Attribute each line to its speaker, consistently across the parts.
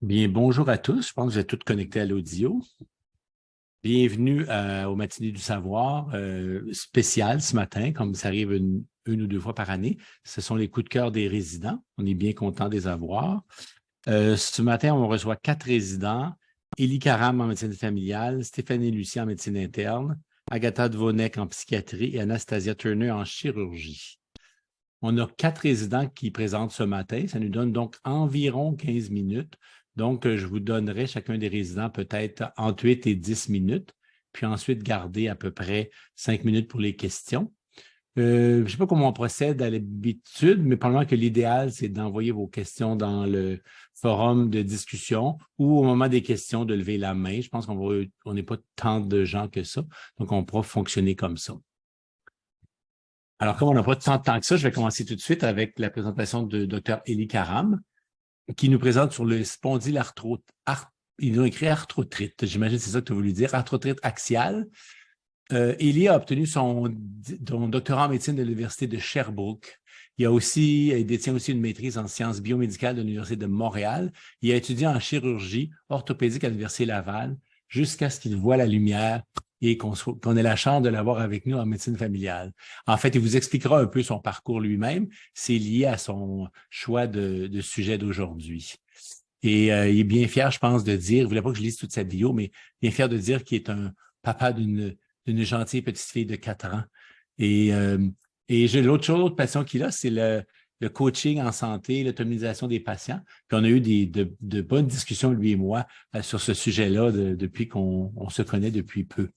Speaker 1: Bien, bonjour à tous. Je pense que vous êtes tous connectés à l'audio. Bienvenue au Matinée du Savoir spécial ce matin, comme ça arrive une ou deux fois par année. Ce sont les coups de cœur des résidents. On est bien content de les avoir. Ce matin, on reçoit 4 résidents. Élie Karam en médecine familiale, Stéphanie Lucie en médecine interne, Agatha Dvonek en psychiatrie et Anastasia Turner en chirurgie. On a 4 résidents qui présentent ce matin. Ça nous donne donc environ 15 minutes. Donc, je vous donnerai chacun des résidents peut-être entre 8 et 10 minutes, puis ensuite garder à peu près 5 minutes pour les questions. Je ne sais pas comment on procède à l'habitude, mais probablement que l'idéal, c'est d'envoyer vos questions dans le forum de discussion ou au moment des questions, de lever la main. Je pense qu'on n'est pas tant de gens que ça, donc on pourra fonctionner comme ça. Alors, comme on n'a pas tant de temps que ça, je vais commencer tout de suite avec la présentation de Dr. Élie Karam, qui nous présente sur le spondylarthrite. Ils nous ont écrit arthrothrite. J'imagine que c'est ça que tu as voulu dire, arthrothrite axiale. Élie a obtenu son doctorat en médecine de l'Université de Sherbrooke. Il détient aussi une maîtrise en sciences biomédicales de l'Université de Montréal. Il a étudié en chirurgie orthopédique à l'Université Laval jusqu'à ce qu'il voie la lumière et qu'on ait la chance de l'avoir avec nous en médecine familiale. En fait, il vous expliquera un peu son parcours lui-même. C'est lié à son choix de sujet d'aujourd'hui. Et il est bien fier, je pense, de dire, il ne voulait pas que je lise toute sa bio, mais bien fier de dire qu'il est un papa d'une gentille petite fille de 4 ans. Et j'ai l'autre passion qu'il a, c'est le coaching en santé, l'autonomisation des patients. Puis on a eu de bonnes discussions, lui et moi, sur ce sujet-là depuis qu'on se connaît depuis peu.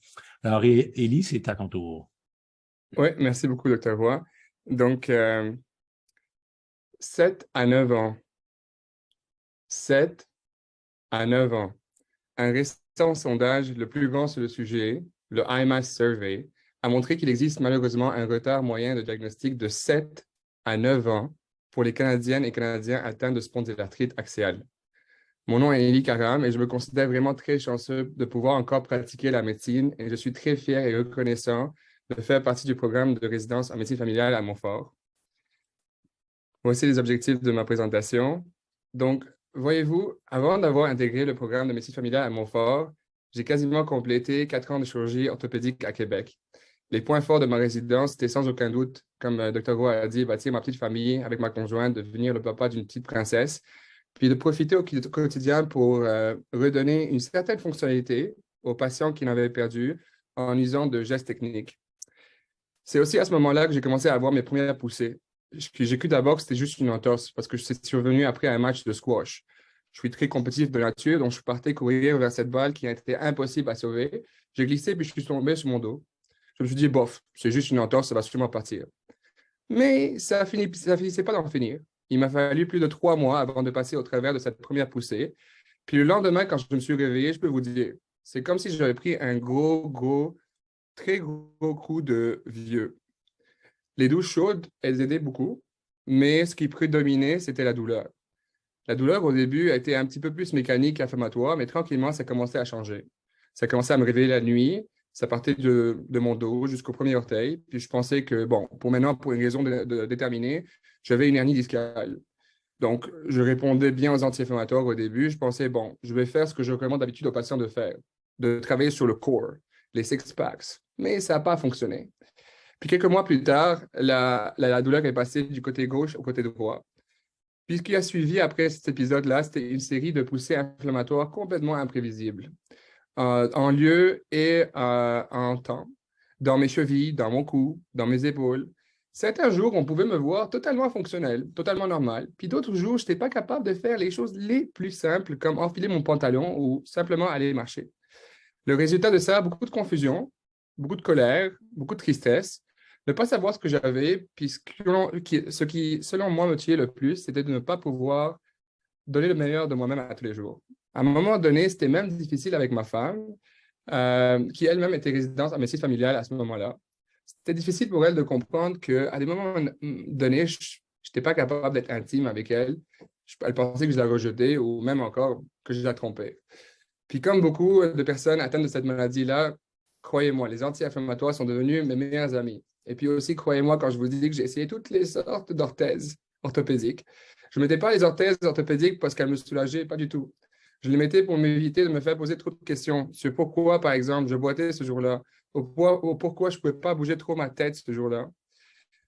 Speaker 1: Alors, Élie, c'est à ton tour.
Speaker 2: Oui, merci beaucoup, Dr. Roy. Donc, 7 à 9 ans. 7 à 9 ans. Un récent sondage, le plus grand sur le sujet, le IMAS Survey, a montré qu'il existe malheureusement un retard moyen de diagnostic de 7 à 9 ans pour les Canadiennes et Canadiens atteints de spondylarthrite axiale. Mon nom est Élie Karam et je me considère vraiment très chanceux de pouvoir encore pratiquer la médecine et je suis très fier et reconnaissant de faire partie du programme de résidence en médecine familiale à Montfort. Voici les objectifs de ma présentation. Donc, voyez-vous, avant d'avoir intégré le programme de médecine familiale à Montfort, j'ai quasiment complété 4 ans de chirurgie orthopédique à Québec. Les points forts de ma résidence, c'était sans aucun doute, comme Dr. Roy a dit, bâtir ma petite famille avec ma conjointe, devenir le papa d'une petite princesse, puis de profiter au quotidien pour redonner une certaine fonctionnalité aux patients qui l'avaient perdu en usant de gestes techniques. C'est aussi à ce moment-là que j'ai commencé à avoir mes premières poussées. J'ai cru d'abord que c'était juste une entorse parce que c'est survenu après un match de squash. Je suis très compétitif de nature, donc je suis parti courir vers cette balle qui était impossible à sauver. J'ai glissé puis je suis tombé sur mon dos. Je me suis dit, bof, c'est juste une entorse, ça va sûrement partir. Mais ça finissait pas d'en finir. Il m'a fallu plus de 3 mois avant de passer au travers de cette première poussée. Puis le lendemain, quand je me suis réveillé, je peux vous dire, c'est comme si j'avais pris un très gros coup de vieux. Les douches chaudes, elles aidaient beaucoup, mais ce qui prédominait, c'était la douleur. La douleur, au début, a été un petit peu plus mécanique qu'inflammatoire, mais tranquillement, ça commençait à changer. Ça commençait à me réveiller la nuit, ça partait de mon dos jusqu'au premier orteil, puis je pensais que, bon, pour une raison déterminée, j'avais une hernie discale. Donc, je répondais bien aux anti-inflammatoires au début. Je pensais, bon, je vais faire ce que je recommande d'habitude aux patients de faire, de travailler sur le core, les six-packs. Mais ça n'a pas fonctionné. Puis quelques mois plus tard, la douleur est passée du côté gauche au côté droit. Puis ce qui a suivi après cet épisode-là, c'était une série de poussées inflammatoires complètement imprévisibles, en lieu et en temps, dans mes chevilles, dans mon cou, dans mes épaules. Certains jours, on pouvait me voir totalement fonctionnel, totalement normal. Puis d'autres jours, je n'étais pas capable de faire les choses les plus simples, comme enfiler mon pantalon ou simplement aller marcher. Le résultat de ça, beaucoup de confusion, beaucoup de colère, beaucoup de tristesse, ne pas savoir ce que j'avais, puis ce qui, selon moi, me tuait le plus, c'était de ne pas pouvoir donner le meilleur de moi-même à tous les jours. À un moment donné, c'était même difficile avec ma femme, qui elle-même était résidente en médecine familiale à ce moment-là. C'était difficile pour elle de comprendre qu'à des moments donnés, je n'étais pas capable d'être intime avec elle. Elle pensait que je la rejetais ou même encore que je la trompais. Puis comme beaucoup de personnes atteintes de cette maladie-là, croyez-moi, les anti-inflammatoires sont devenus mes meilleurs amis. Et puis aussi, croyez-moi, quand je vous dis que j'ai essayé toutes les sortes d'orthèses orthopédiques, je ne mettais pas les orthèses orthopédiques parce qu'elles me soulageaient, pas du tout. Je les mettais pour m'éviter de me faire poser trop de questions sur pourquoi, par exemple, je boitais ce jour-là, ou pourquoi je ne pouvais pas bouger trop ma tête ce jour-là.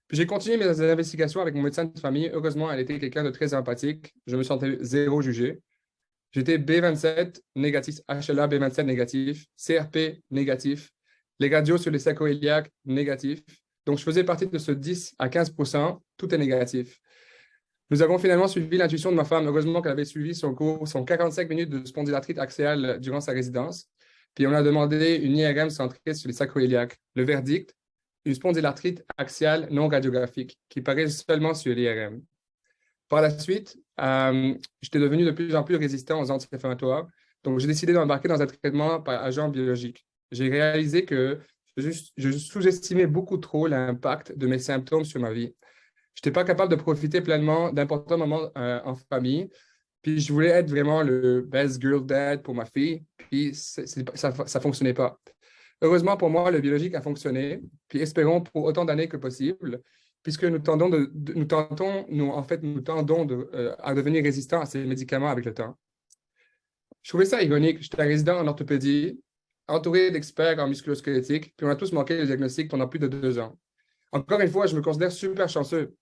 Speaker 2: Puis j'ai continué mes investigations avec mon médecin de famille. Heureusement, elle était quelqu'un de très empathique. Je me sentais zéro jugé. J'étais B27 négatif, HLA B27 négatif, CRP négatif, les radios sur les sacroiliacs négatifs. Donc, je faisais partie de ce 10 à 15%, tout est négatif. Nous avons finalement suivi l'intuition de ma femme. Heureusement qu'elle avait suivi son cours, son 45 minutes de spondylarthrite axiale durant sa résidence. Puis on a demandé une IRM centrée sur les sacroiliacs. Le verdict, une spondylarthrite axiale non radiographique qui paraît seulement sur l'IRM. Par la suite, j'étais devenu de plus en plus résistant aux anti-inflammatoires. Donc, j'ai décidé d'embarquer dans un traitement par agent biologique. J'ai réalisé que je sous-estimais beaucoup trop l'impact de mes symptômes sur ma vie. Je n'étais pas capable de profiter pleinement d'importants moments en famille. Puis, je voulais être vraiment le best girl dad pour ma fille. Puis, ça ne fonctionnait pas. Heureusement pour moi, le biologique a fonctionné. Puis, espérons pour autant d'années que possible, puisque nous tendons à devenir résistants à ces médicaments avec le temps. Je trouvais ça ironique. J'étais un résident en orthopédie, entouré d'experts en musculosquelettique, puis on a tous manqué le diagnostic pendant plus de 2 ans. Encore une fois, je me considère super chanceux.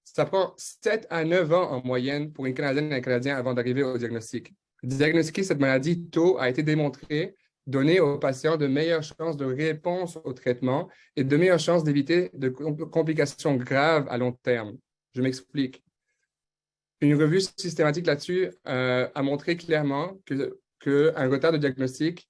Speaker 2: Ça prend 7 à 9 ans en moyenne pour une Canadienne et un Canadien avant d'arriver au diagnostic. Diagnostiquer cette maladie tôt a été démontré donner aux patients de meilleures chances de réponse au traitement et de meilleures chances d'éviter de complications graves à long terme. Je m'explique. Une revue systématique là-dessus a montré clairement qu'un retard de diagnostic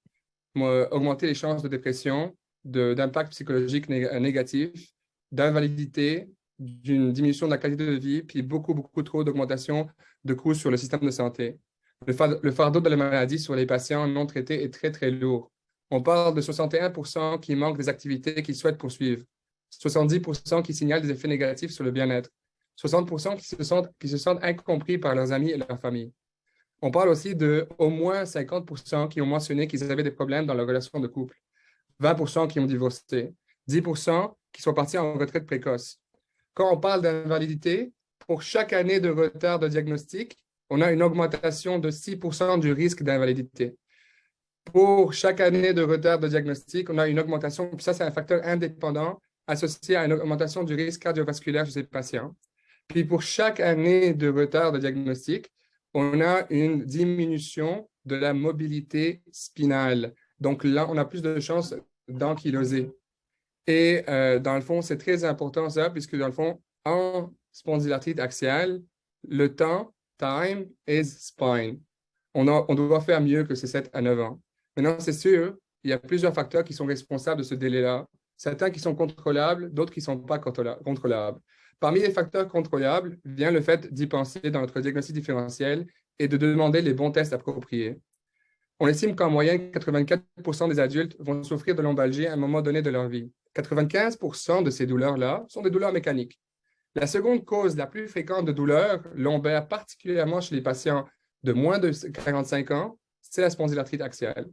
Speaker 2: a augmenté les chances de dépression, d'impact psychologique négatif, d'invalidité, d'une diminution de la qualité de vie, puis beaucoup, beaucoup trop d'augmentation de coûts sur le système de santé. Le fardeau de la maladie sur les patients non traités est très, très lourd. On parle de 61% qui manquent des activités qu'ils souhaitent poursuivre, 70% qui signalent des effets négatifs sur le bien-être, 60% qui se sentent incompris par leurs amis et leur famille. On parle aussi de au moins 50% qui ont mentionné qu'ils avaient des problèmes dans leur relation de couple, 20% qui ont divorcé, 10% qui sont partis en retraite précoce. Quand on parle d'invalidité, pour chaque année de retard de diagnostic, on a une augmentation de 6% du risque d'invalidité. Pour chaque année de retard de diagnostic, on a une augmentation, puis ça, c'est un facteur indépendant associé à une augmentation du risque cardiovasculaire chez ces patients. Puis pour chaque année de retard de diagnostic, on a une diminution de la mobilité spinale. Donc là, on a plus de chances d'ankyloser. Et dans le fond, c'est très important ça, puisque dans le fond, en spondylarthrite axiale, le temps, time is spine. On doit faire mieux que ces 7 à 9 ans. Maintenant, c'est sûr, il y a plusieurs facteurs qui sont responsables de ce délai-là. Certains qui sont contrôlables, d'autres qui ne sont pas contrôlables. Parmi les facteurs contrôlables vient le fait d'y penser dans notre diagnostic différentiel et de demander les bons tests appropriés. On estime qu'en moyenne, 84% des adultes vont souffrir de lombalgie à un moment donné de leur vie. 95% de ces douleurs-là sont des douleurs mécaniques. La seconde cause la plus fréquente de douleurs lombaires, particulièrement chez les patients de moins de 45 ans, c'est la spondylarthrite axiale.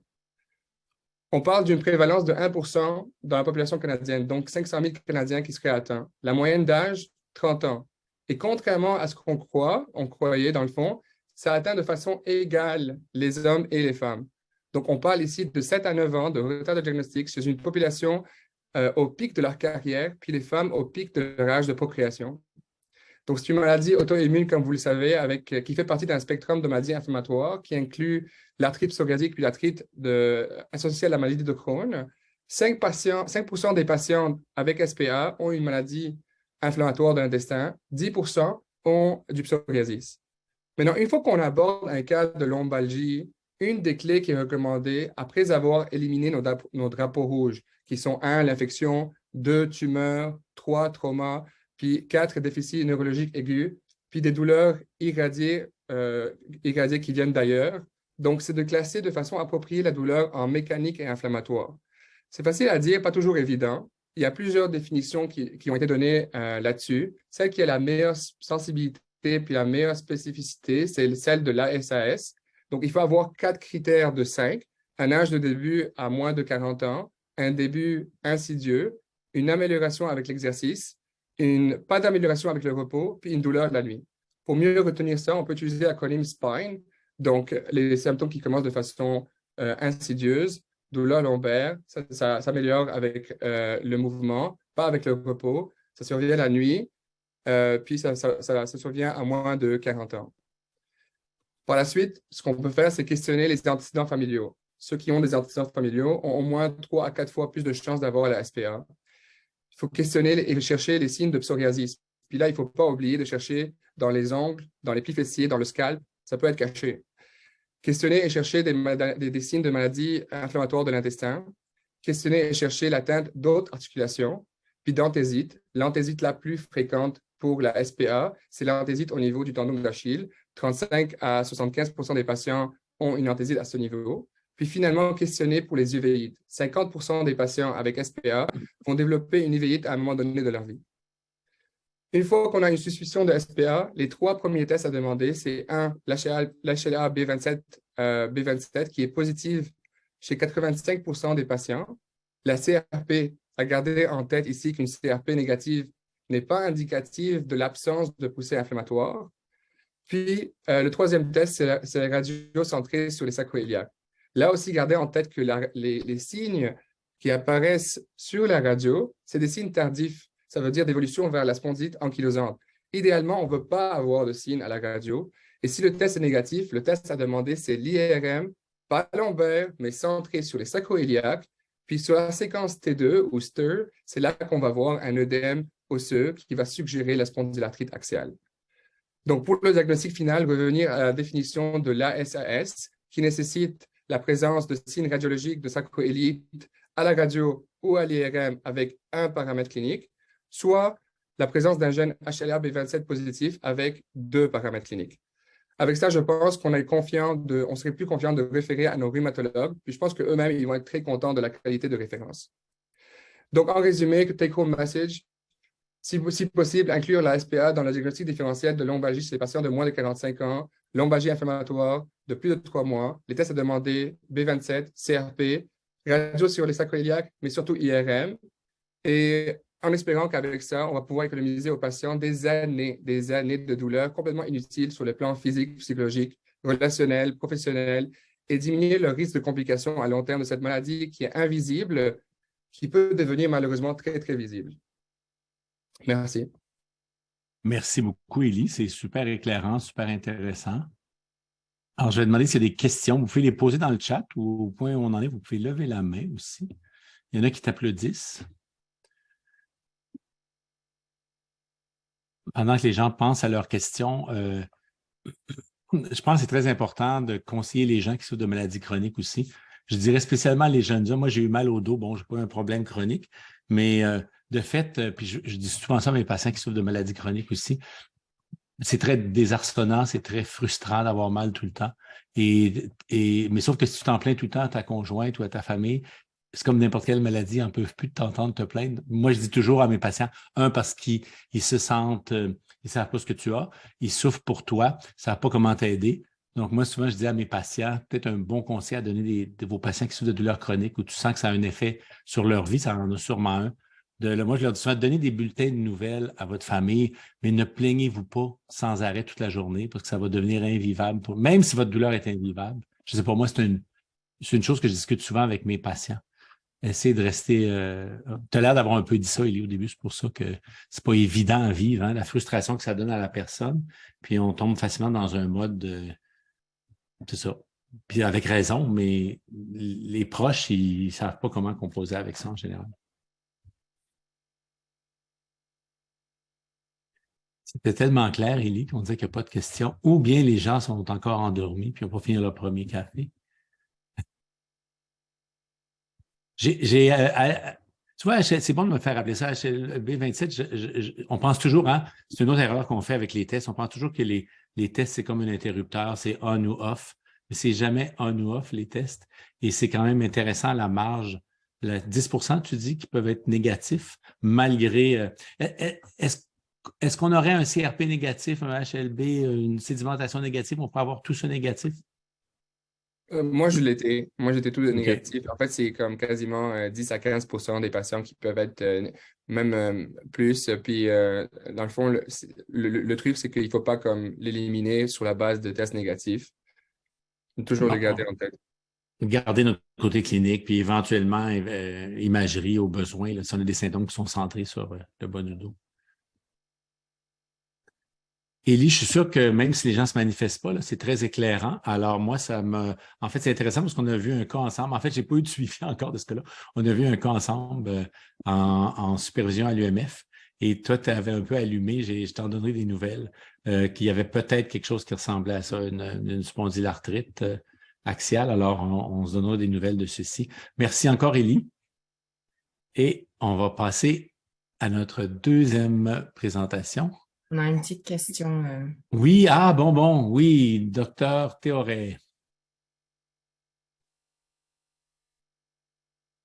Speaker 2: On parle d'une prévalence de 1% dans la population canadienne, donc 500 000 Canadiens qui seraient atteints. La moyenne d'âge, 30 ans. Et contrairement à ce qu'on croyait dans le fond, ça atteint de façon égale les hommes et les femmes. Donc, on parle ici de 7 à 9 ans de retard de diagnostic chez une population au pic de leur carrière, puis les femmes au pic de leur âge de procréation. Donc, c'est une maladie auto-immune, comme vous le savez, qui fait partie d'un spectrum de maladies inflammatoires qui inclut l'arthrite psoriasique puis l'arthrite associée à la maladie de Crohn. 5% des patients avec SPA ont une maladie inflammatoire de l'intestin, 10% ont du psoriasis. Maintenant, une fois qu'on aborde un cas de lombalgie, une des clés qui est recommandée après avoir éliminé nos drapeaux rouges, qui sont 1, l'infection, 2, tumeurs, 3, trauma, puis 4, déficits neurologiques aigus, puis des douleurs irradiées qui viennent d'ailleurs. Donc, c'est de classer de façon appropriée la douleur en mécanique et inflammatoire. C'est facile à dire, pas toujours évident. Il y a plusieurs définitions qui ont été données là-dessus. Celle qui a la meilleure sensibilité puis la meilleure spécificité, c'est celle de l'ASAS. Donc, il faut avoir 4 critères de 5. Un âge de début à moins de 40 ans, un début insidieux, une amélioration avec l'exercice, pas d'amélioration avec le repos, puis une douleur de la nuit. Pour mieux retenir ça, on peut utiliser l'acronyme SPINE. Donc, les symptômes qui commencent de façon insidieuse, douleur lombaire, ça s'améliore avec le mouvement, pas avec le repos. Ça survient la nuit, puis ça survient à moins de 40 ans. Par la suite, ce qu'on peut faire, c'est questionner les antécédents familiaux. Ceux qui ont des antécédents familiaux ont au moins 3 à 4 fois plus de chances d'avoir la SPA. Il faut questionner et chercher les signes de psoriasis. Puis là, il ne faut pas oublier de chercher dans les ongles, dans les plis fessiers, dans le scalp. Ça peut être caché. Questionner et chercher des signes de maladies inflammatoires de l'intestin. Questionner et chercher l'atteinte d'autres articulations. Puis d'anthésite. L'anthésite la plus fréquente pour la SPA, c'est l'anthésite au niveau du tendon d'Achille. 35 à 75% des patients ont une anthésite à ce niveau. Puis finalement, questionner pour les uvéites. 50% des patients avec SPA vont développer une uvéite à un moment donné de leur vie. Une fois qu'on a une suspicion de SPA, les 3 premiers tests à demander, c'est l'HLA B27 qui est positive chez 85% des patients. La CRP, à garder en tête ici qu'une CRP négative n'est pas indicative de l'absence de poussée inflammatoire. Puis, le troisième test, c'est la radio centrée sur les sacroiliacs. Là aussi, gardez en tête que les signes qui apparaissent sur la radio, c'est des signes tardifs. Ça veut dire d'évolution vers la spondylite ankylosante. Idéalement, on ne veut pas avoir de signes à la radio. Et si le test est négatif, le test à demander, c'est l'IRM, pas lombaire, mais centré sur les sacroiliacs. Puis sur la séquence T2 ou STIR, c'est là qu'on va voir un œdème osseux qui va suggérer la spondylarthrite axiale. Donc, pour le diagnostic final, revenir à la définition de l'ASAS, qui nécessite la présence de signes radiologiques de sacroiliite à la radio ou à l'IRM avec un paramètre clinique, soit la présence d'un gène HLA-B27 positif avec 2 paramètres cliniques. Avec ça, je pense qu'on on serait plus confiant de référer à nos rhumatologues, puis je pense qu'eux-mêmes, ils vont être très contents de la qualité de référence. Donc, en résumé, take-home message, si possible, inclure la SPA dans le diagnostic différentiel de lombalgie chez les patients de moins de 45 ans, lombalgie inflammatoire de plus de 3 mois, les tests à demander B27, CRP, radio sur les sacroiliacs, mais surtout IRM. Et en espérant qu'avec ça, on va pouvoir économiser aux patients des années de douleurs complètement inutiles sur le plan physique, psychologique, relationnel, professionnel, et diminuer le risque de complications à long terme de cette maladie qui est invisible, qui peut devenir malheureusement très, très visible. Merci.
Speaker 1: Merci beaucoup, Élie. C'est super éclairant, super intéressant. Alors, je vais demander s'il y a des questions. Vous pouvez les poser dans le chat ou au point où on en est, vous pouvez lever la main aussi. Il y en a qui t'applaudissent. Pendant que les gens pensent à leurs questions, je pense que c'est très important de conseiller les gens qui souffrent de maladies chroniques aussi. Je dirais spécialement les jeunes hommes. Moi, j'ai eu mal au dos. Bon, je n'ai pas un problème chronique, mais de fait, puis je dis souvent ça à mes patients qui souffrent de maladies chroniques aussi, c'est très désarçonnant, c'est très frustrant d'avoir mal tout le temps. Mais sauf que si tu t'en plains tout le temps à ta conjointe ou à ta famille, c'est comme n'importe quelle maladie, ils n'en peuvent plus de t'entendre te plaindre. Moi, je dis toujours à mes patients, parce qu'ils se sentent, ils ne savent pas ce que tu as, ils souffrent pour toi, ils ne savent pas comment t'aider. Donc, moi, souvent, je dis à mes patients, peut-être un bon conseil à donner de vos patients qui souffrent de douleurs chroniques où tu sens que ça a un effet sur leur vie, ça en a sûrement un. Moi, je leur dis souvent, donnez des bulletins de nouvelles à votre famille, mais ne plaignez-vous pas sans arrêt toute la journée parce que ça va devenir invivable. Même si votre douleur est invivable. Je sais pas, moi, c'est une chose que je discute souvent avec mes patients. Essayez de rester. Tu as l'air d'avoir un peu dit ça, Élie, au début, c'est pour ça que c'est pas évident à vivre, hein, la frustration que ça donne à la personne. Puis on tombe facilement dans un mode de. C'est ça. Puis avec raison, mais les proches, ils ne savent pas comment composer avec ça en général. C'était tellement clair, Élie, qu'on disait qu'il n'y a pas de questions. Ou bien les gens sont encore endormis puis n'ont pas fini leur premier café. Tu vois, c'est bon de me faire rappeler ça. B27, on pense toujours, hein, c'est une autre erreur qu'on fait avec les tests. On pense toujours que les tests, c'est comme un interrupteur, c'est on ou off. Mais c'est jamais on ou off, les tests. Et c'est quand même intéressant, la marge. 10%, tu dis, qui peuvent être négatifs, malgré. Est-ce qu'on aurait un CRP négatif, un HLB, une sédimentation négative? On peut avoir tout ça négatif?
Speaker 2: Moi, je l'étais. Moi, j'étais tout
Speaker 1: OK.
Speaker 2: négatif. En fait, c'est comme quasiment 10 à 15% des patients qui peuvent être même plus. Puis, dans le fond, le truc, c'est qu'il ne faut pas comme l'éliminer sur la base de tests négatifs. Toujours le
Speaker 1: Bon,
Speaker 2: garder en tête.
Speaker 1: garder notre côté clinique, puis éventuellement imagerie au besoin, là, si on a des symptômes qui sont centrés sur le bas du dos. Élie, je suis sûr que même si les gens ne se manifestent pas, là, c'est très éclairant. Alors, moi, en fait, c'est intéressant parce qu'on a vu un cas ensemble. En fait, je n'ai pas eu de suivi encore de ce cas-là. On a vu un cas ensemble en supervision à l'UMF. Et toi, tu avais un peu allumé, je t'en donnerai des nouvelles, qu'il y avait peut-être quelque chose qui ressemblait à ça, une spondylarthrite axiale. Alors, on se donnera des nouvelles de ceci. Merci encore, Élie. Et on va passer à notre deuxième présentation.
Speaker 3: On a une petite question.
Speaker 1: Oui, oui, docteur Théoret.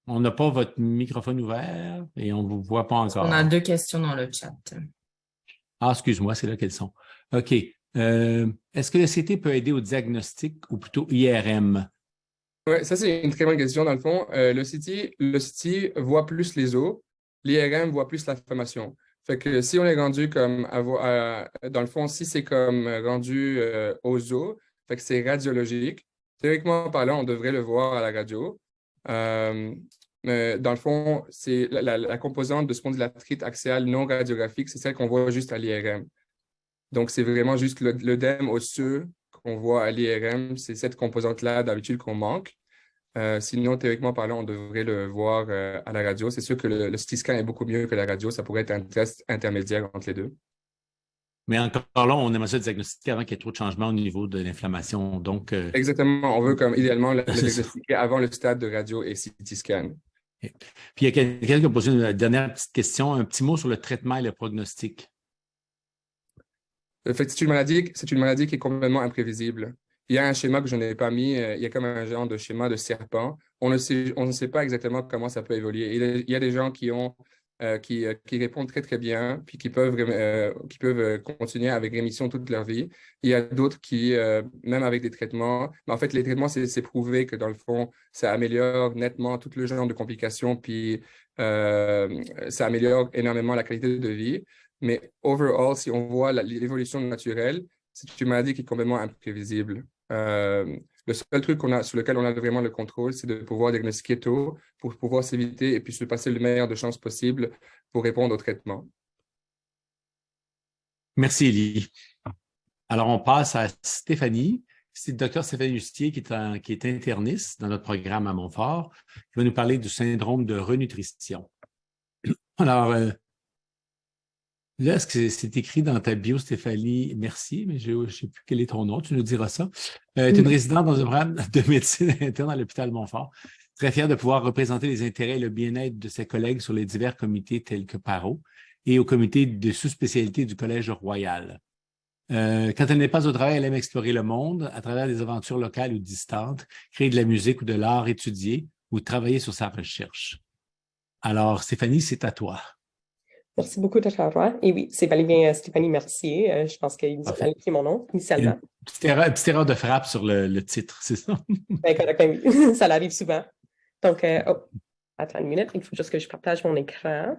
Speaker 1: On n'a pas votre microphone ouvert et on ne vous voit pas encore.
Speaker 3: On a 2 questions dans le chat.
Speaker 1: Ah, excuse-moi, c'est là qu'elles sont. OK. Est-ce que le CT peut aider au diagnostic ou plutôt IRM?
Speaker 2: Ouais, ça, c'est une très bonne question. Dans le fond, le CT voit plus les os, l'IRM voit plus l'inflammation. Fait que si on est rendu comme, dans le fond, si c'est comme rendu aux os, fait que c'est radiologique. Théoriquement parlant, on devrait le voir à la radio. Mais dans le fond, c'est la composante de spondylarthrite axiale non radiographique, c'est celle qu'on voit juste à l'IRM. Donc, c'est vraiment juste l'œdème osseux qu'on voit à l'IRM, c'est cette composante-là d'habitude qu'on manque. Sinon, théoriquement parlant, on devrait le voir à la radio. C'est sûr que le CT scan est beaucoup mieux que la radio. Ça pourrait être un test intermédiaire entre les deux.
Speaker 1: Mais encore là, on aimerait ça diagnostiquer avant qu'il y ait trop de changements au niveau de l'inflammation. Donc,
Speaker 2: Exactement. On veut comme idéalement le
Speaker 1: c'est ça.
Speaker 2: diagnostiquer avant le stade de radio et CT scan.
Speaker 1: Puis il y a quelqu'un qui a posé une dernière petite question, un petit mot sur le traitement et le prognostic.
Speaker 2: Fait que c'est une maladie qui est complètement imprévisible. Il y a un schéma que je n'ai pas mis, il y a comme un genre de schéma de serpent. On ne sait pas exactement comment ça peut évoluer. Il y a des gens qui répondent très, très bien, puis qui peuvent continuer avec rémission toute leur vie. Il y a d'autres qui, même avec des traitements, mais en fait, les traitements, c'est prouvé que dans le fond, ça améliore nettement tout le genre de complications, puis ça améliore énormément la qualité de vie. Mais overall, si on voit l'évolution naturelle, c'est une maladie qui est complètement imprévisible. Le seul truc sur lequel on a vraiment le contrôle, c'est de pouvoir diagnostiquer tôt pour pouvoir s'éviter et puis se passer le meilleur de chances possible pour répondre au traitement.
Speaker 1: Merci, Élie. Alors, on passe à Stéphanie. C'est le docteur Stéphanie Lustier qui est interniste dans notre programme à Montfort, qui va nous parler du syndrome de renutrition. Alors, là, est-ce que c'est écrit dans ta bio, Stéphanie Mercier, mais je ne sais plus quel est ton nom, tu nous diras ça. Tu es une résidente dans un programme de médecine interne à l'hôpital Montfort. Très fière de pouvoir représenter les intérêts et le bien-être de ses collègues sur les divers comités tels que PARO et au comité de sous-spécialité du Collège Royal. Quand elle n'est pas au travail, elle aime explorer le monde à travers des aventures locales ou distantes, créer de la musique ou de l'art étudié ou travailler sur sa recherche. Alors, Stéphanie, c'est à toi.
Speaker 4: Merci beaucoup, Dr. Roy. Et oui, c'est bel et bien Stéphanie Mercier. Je pense qu'ils ont écrit mon nom initialement.
Speaker 1: Une petite erreur de frappe sur le titre, c'est ça?
Speaker 4: Ben, oui. Ça arrive souvent. Donc, attends une minute, il faut juste que je partage mon écran.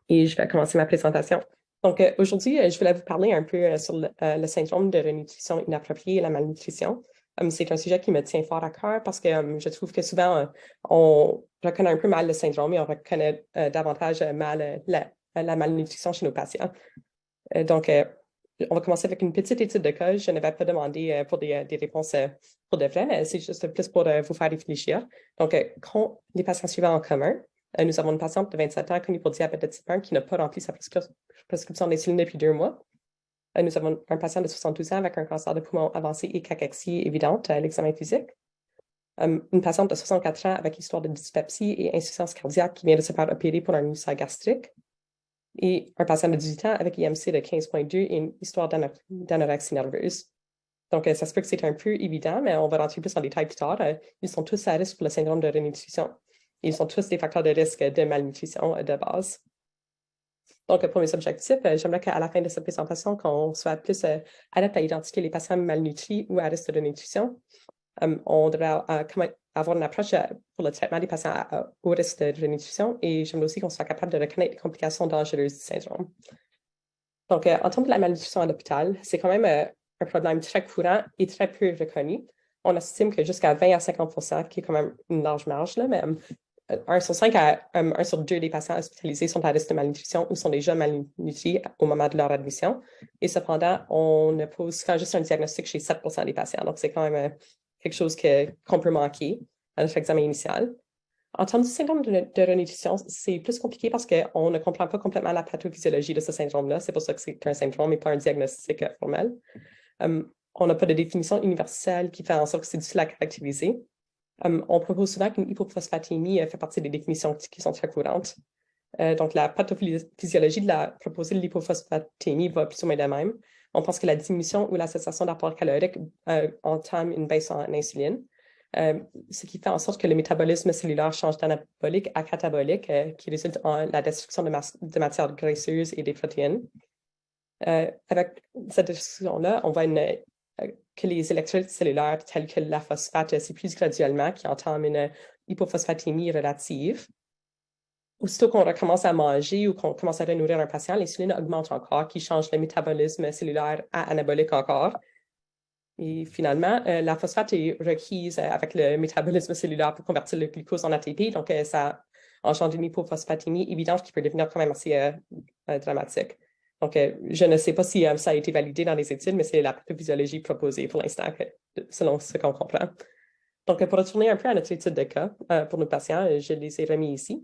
Speaker 4: Et je vais commencer ma présentation. Donc, aujourd'hui, je voulais vous parler un peu sur le syndrome de renutrition inappropriée et la malnutrition. C'est un sujet qui me tient fort à cœur parce que je trouve que souvent, on reconnaît un peu mal le syndrome et on reconnaît davantage mal la malnutrition chez nos patients. Donc, on va commencer avec une petite étude de cas. Je ne vais pas demander pour des réponses pour de vrai, mais c'est juste plus pour vous faire réfléchir. Donc, les patients suivants en commun, nous avons une patiente de 27 ans connue pour diabète de type 1 qui n'a pas rempli sa prescription d'insuline depuis 2 mois. Nous avons un patient de 72 ans avec un cancer de poumon avancé et cachexie évidente à l'examen physique. Une patiente de 64 ans avec histoire de dyspepsie et insuffisance cardiaque qui vient de se faire opérer pour un ulcère gastrique. Et un patient de 18 ans avec IMC de 15,2 et une histoire d'anorexie nerveuse. Donc, ça se peut que c'est un peu évident, mais on va rentrer plus en détail plus tard. Ils sont tous à risque pour le syndrome de renutrition. Ils sont tous des facteurs de risque de malnutrition de base. Donc, pour mes objectifs, j'aimerais qu'à la fin de cette présentation, qu'on soit plus adepte à identifier les patients malnutris ou à risque de nutrition. On devrait avoir une approche pour le traitement des patients au risque de renutrition et j'aimerais aussi qu'on soit capable de reconnaître les complications dangereuses du syndrome. Donc, en termes de la malnutrition à l'hôpital, c'est quand même un problème très courant et très peu reconnu. On estime que jusqu'à 20 à 50%, qui est quand même une large marge, là, mais 1 sur 5 à 1 sur 2 des patients hospitalisés sont à risque de malnutrition ou sont déjà malnutris au moment de leur admission. Et cependant, on ne pose juste un diagnostic chez 7% des patients. Donc, c'est quand même quelque chose qu'on peut manquer à notre examen initial. En termes du syndrome de renutrition, c'est plus compliqué parce qu'on ne comprend pas complètement la pathophysiologie de ce syndrome-là. C'est pour ça que c'est un syndrome et pas un diagnostic formel. On n'a pas de définition universelle qui fait en sorte que c'est difficile à caractériser. On propose souvent qu'une hypophosphatémie fait partie des définitions qui sont très courantes. Donc, la pathophysiologie de la proposée de l'hypophosphatémie va plus ou moins de même. On pense que la diminution ou la cessation d'apport calorique entame une baisse en insuline, ce qui fait en sorte que le métabolisme cellulaire change d'anabolique à catabolique, qui résulte en la destruction de matières graisseuses et des protéines. Avec cette destruction-là, on voit que les électrolytes cellulaires, tels que la phosphate, s'épuisent graduellement, qui entament une hypophosphatémie relative. Aussitôt qu'on recommence à manger ou qu'on commence à renourrir un patient, l'insuline augmente encore, qui change le métabolisme cellulaire à anabolique encore. Et finalement, la phosphate est requise avec le métabolisme cellulaire pour convertir le glucose en ATP, donc ça engendre une hypophosphatémie évidente qui peut devenir quand même assez dramatique. Donc, je ne sais pas si ça a été validé dans les études, mais c'est la pathophysiologie proposée pour l'instant, selon ce qu'on comprend. Donc, pour retourner un peu à notre étude de cas pour nos patients, je les ai remis ici.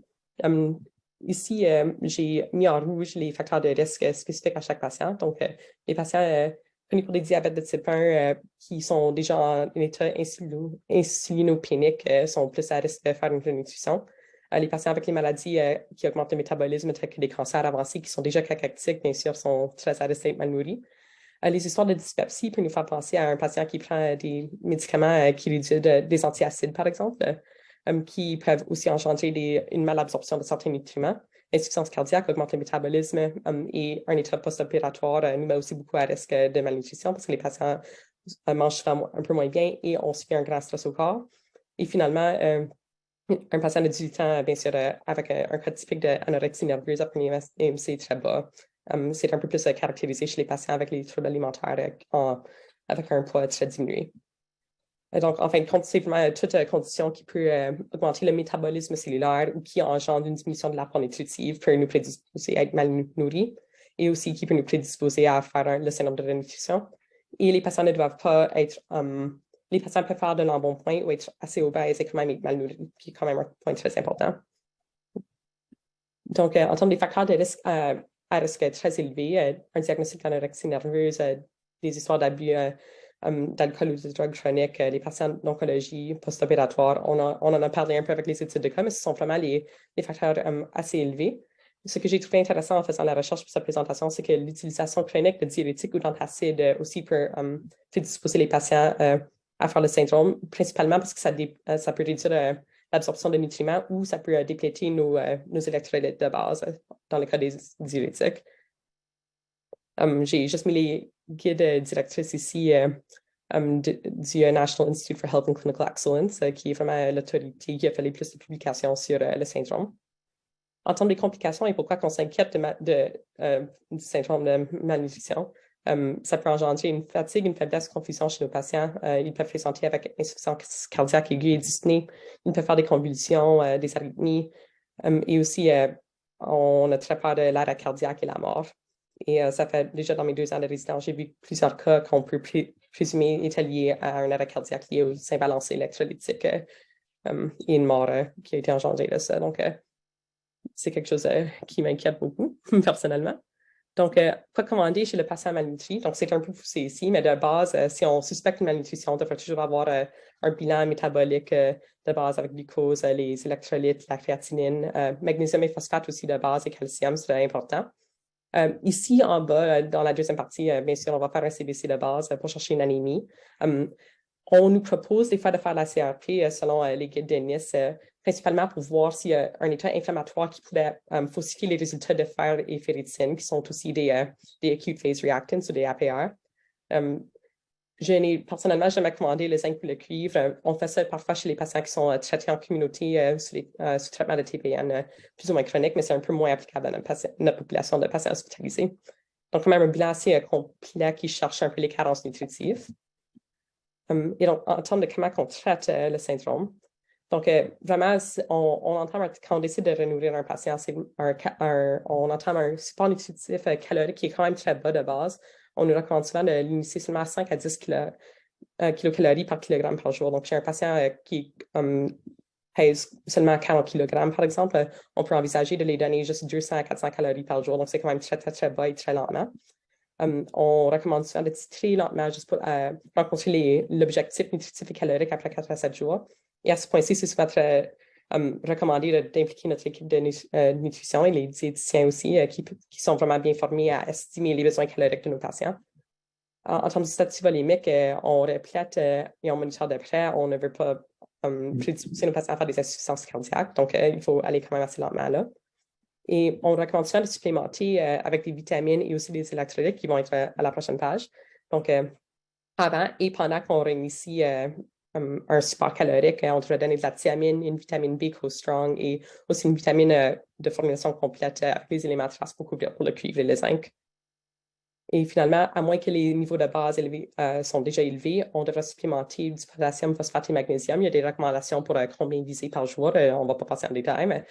Speaker 4: Ici, j'ai mis en rouge les facteurs de risque spécifiques à chaque patient. Donc, les patients connus pour des diabètes de type 1 qui sont déjà en état insulinopénique sont plus à risque de faire une renutrition. Les patients avec les maladies qui augmentent le métabolisme, tels que les cancers avancés, qui sont déjà cachectiques, bien sûr, sont très à risque d'être mal nourris. Les histoires de dyspepsie peuvent nous faire penser à un patient qui prend des médicaments qui réduisent des antiacides, par exemple, qui peuvent aussi engendrer une malabsorption de certains nutriments. L'insuffisance cardiaque augmente le métabolisme et un état post-opératoire nous met aussi beaucoup à risque de malnutrition parce que les patients mangent souvent un peu moins bien et ont subi un grand stress au corps. Et finalement, un patient de 18 ans, bien sûr, avec un cas typique d'anorexie nerveuse après un IMC très bas. C'est un peu plus caractérisé chez les patients avec les troubles alimentaires avec un poids très diminué. Donc, en fin de compte, c'est vraiment toute condition qui peut augmenter le métabolisme cellulaire ou qui engendre une diminution de l'apport nutritif peut nous prédisposer à être mal nourris et aussi qui peut nous prédisposer à faire le syndrome de renutrition. Et les patients ne doivent pas être... les patients peuvent faire de l'embonpoint ou être assez obèses et quand même être mal nourris, qui est quand même un point très important. Donc, en termes des facteurs de risque à risque très élevé, un diagnostic d'anorexie nerveuse, des histoires d'abus d'alcool ou de drogue chronique, les patients d'oncologie post-opératoire, on en a parlé un peu avec les études de cas, mais ce sont vraiment les facteurs assez élevés. Ce que j'ai trouvé intéressant en faisant la recherche pour cette présentation, c'est que l'utilisation chronique de diurétiques ou d'antacides aussi peut prédisposer les patients à faire le syndrome, principalement parce que ça peut réduire l'absorption de nutriments ou ça peut dépléter nos électrolytes de base dans le cas des diurétiques. J'ai juste mis les guides directrices ici du National Institute for Health and Clinical Excellence, qui est vraiment l'autorité qui a fait les plus de publications sur le syndrome. En termes des complications et pourquoi on s'inquiète du syndrome de malnutrition, ça peut engendrer une fatigue, une faiblesse, confusion chez nos patients. Ils peuvent présenter avec insuffisance cardiaque aiguë et dyspnée. Ils peuvent faire des convulsions, des arythmies. Et aussi, on a très peur de l'arrêt cardiaque et la mort. Et ça fait déjà dans mes 2 ans de résidence, j'ai vu plusieurs cas qu'on peut présumer étaient liés à un arrêt cardiaque lié aux imbalances électrolytiques et une mort qui a été engendrée de ça. Donc, c'est quelque chose qui m'inquiète beaucoup, personnellement. Donc, pas commandé chez le patient malnutri. Donc, c'est un peu poussé ici, mais de base, si on suspecte une malnutrition, on devrait toujours avoir un bilan métabolique de base avec glucose, les électrolytes, la créatinine, magnésium et phosphate aussi de base et calcium, c'est important. Ici, en bas, dans la deuxième partie, bien sûr, on va faire un CBC de base pour chercher une anémie. On nous propose des fois de faire la CRP selon les guides de Nice, principalement pour voir s'il y a un état inflammatoire qui pourrait falsifier les résultats de fer et ferritine, qui sont aussi des acute phase reactants ou des APR. Je n'ai personnellement jamais commandé le zinc ou le cuivre. On fait ça parfois chez les patients qui sont traités en communauté sous traitement de TPN plus ou moins chronique, mais c'est un peu moins applicable à notre population de patients hospitalisés. Donc, quand même un bilan assez complet qui cherche un peu les carences nutritives. Et donc, en termes de comment on traite le syndrome, donc vraiment, on entame quand on décide de renourrir un patient, on entame un support nutritif calorique qui est quand même très bas de base. On nous recommande souvent de l'initier seulement à 5 à 10 kilocalories par kilogramme par jour. Donc, chez un patient qui pèse seulement 40 kg, par exemple, on peut envisager de les donner juste 200 à 400 calories par jour. Donc, c'est quand même très, très, très bas et très lentement. On recommande souvent de titrer lentement juste pour rencontrer l'objectif nutritif et calorique après 4 à 7 jours. Et à ce point-ci, c'est souvent très recommandé d'impliquer notre équipe de nutrition et les diététiciens aussi qui sont vraiment bien formés à estimer les besoins caloriques de nos patients. En termes de statut volémique, on reflète et on moniteur de près. On ne veut pas prédisposer nos patients à faire des insuffisances cardiaques. Donc, il faut aller quand même assez lentement là. Et on recommande souvent de supplémenter avec des vitamines et aussi des électrolytes qui vont être à la prochaine page. Donc, avant et pendant qu'on reinitie un support calorique, on devrait donner de la thiamine, une vitamine B co-strong et aussi une vitamine de formulation complète avec les éléments traces pour couvrir pour le cuivre et le zinc. Et finalement, à moins que les niveaux de base sont déjà élevés, on devrait supplémenter du potassium, phosphate et magnésium. Il y a des recommandations pour combien viser par jour. On ne va pas passer en détail, mais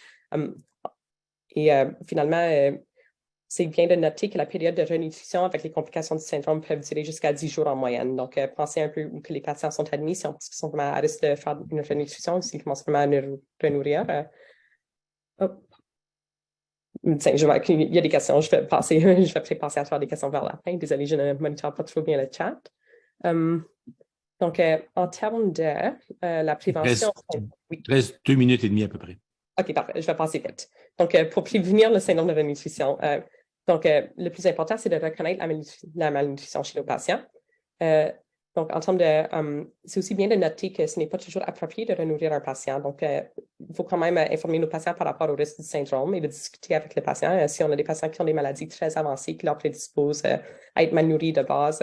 Speaker 4: finalement, c'est bien de noter que la période de renutrition avec les complications du syndrome peuvent durer jusqu'à 10 jours en moyenne. Donc, pensez un peu où que les patients sont admis, si on pense qu'ils sont vraiment à risque de faire une renutrition, s'ils commencent vraiment à renourrir. Tiens, il y a des questions, je vais peut-être passer à faire des questions vers la fin. Désolée, je ne monitore pas trop bien le chat. Donc, en termes de la prévention...
Speaker 1: Il reste 2 minutes et demie à peu près.
Speaker 4: OK, parfait. Je vais passer vite. Donc, pour prévenir le syndrome de renutrition, le plus important, c'est de reconnaître la malnutrition chez nos patients. Donc, en termes de... c'est aussi bien de noter que ce n'est pas toujours approprié de renourrir un patient. Donc, il faut quand même informer nos patients par rapport au risque du syndrome et de discuter avec le patient. Si on a des patients qui ont des maladies très avancées qui leur prédisposent à être mal nourris de base,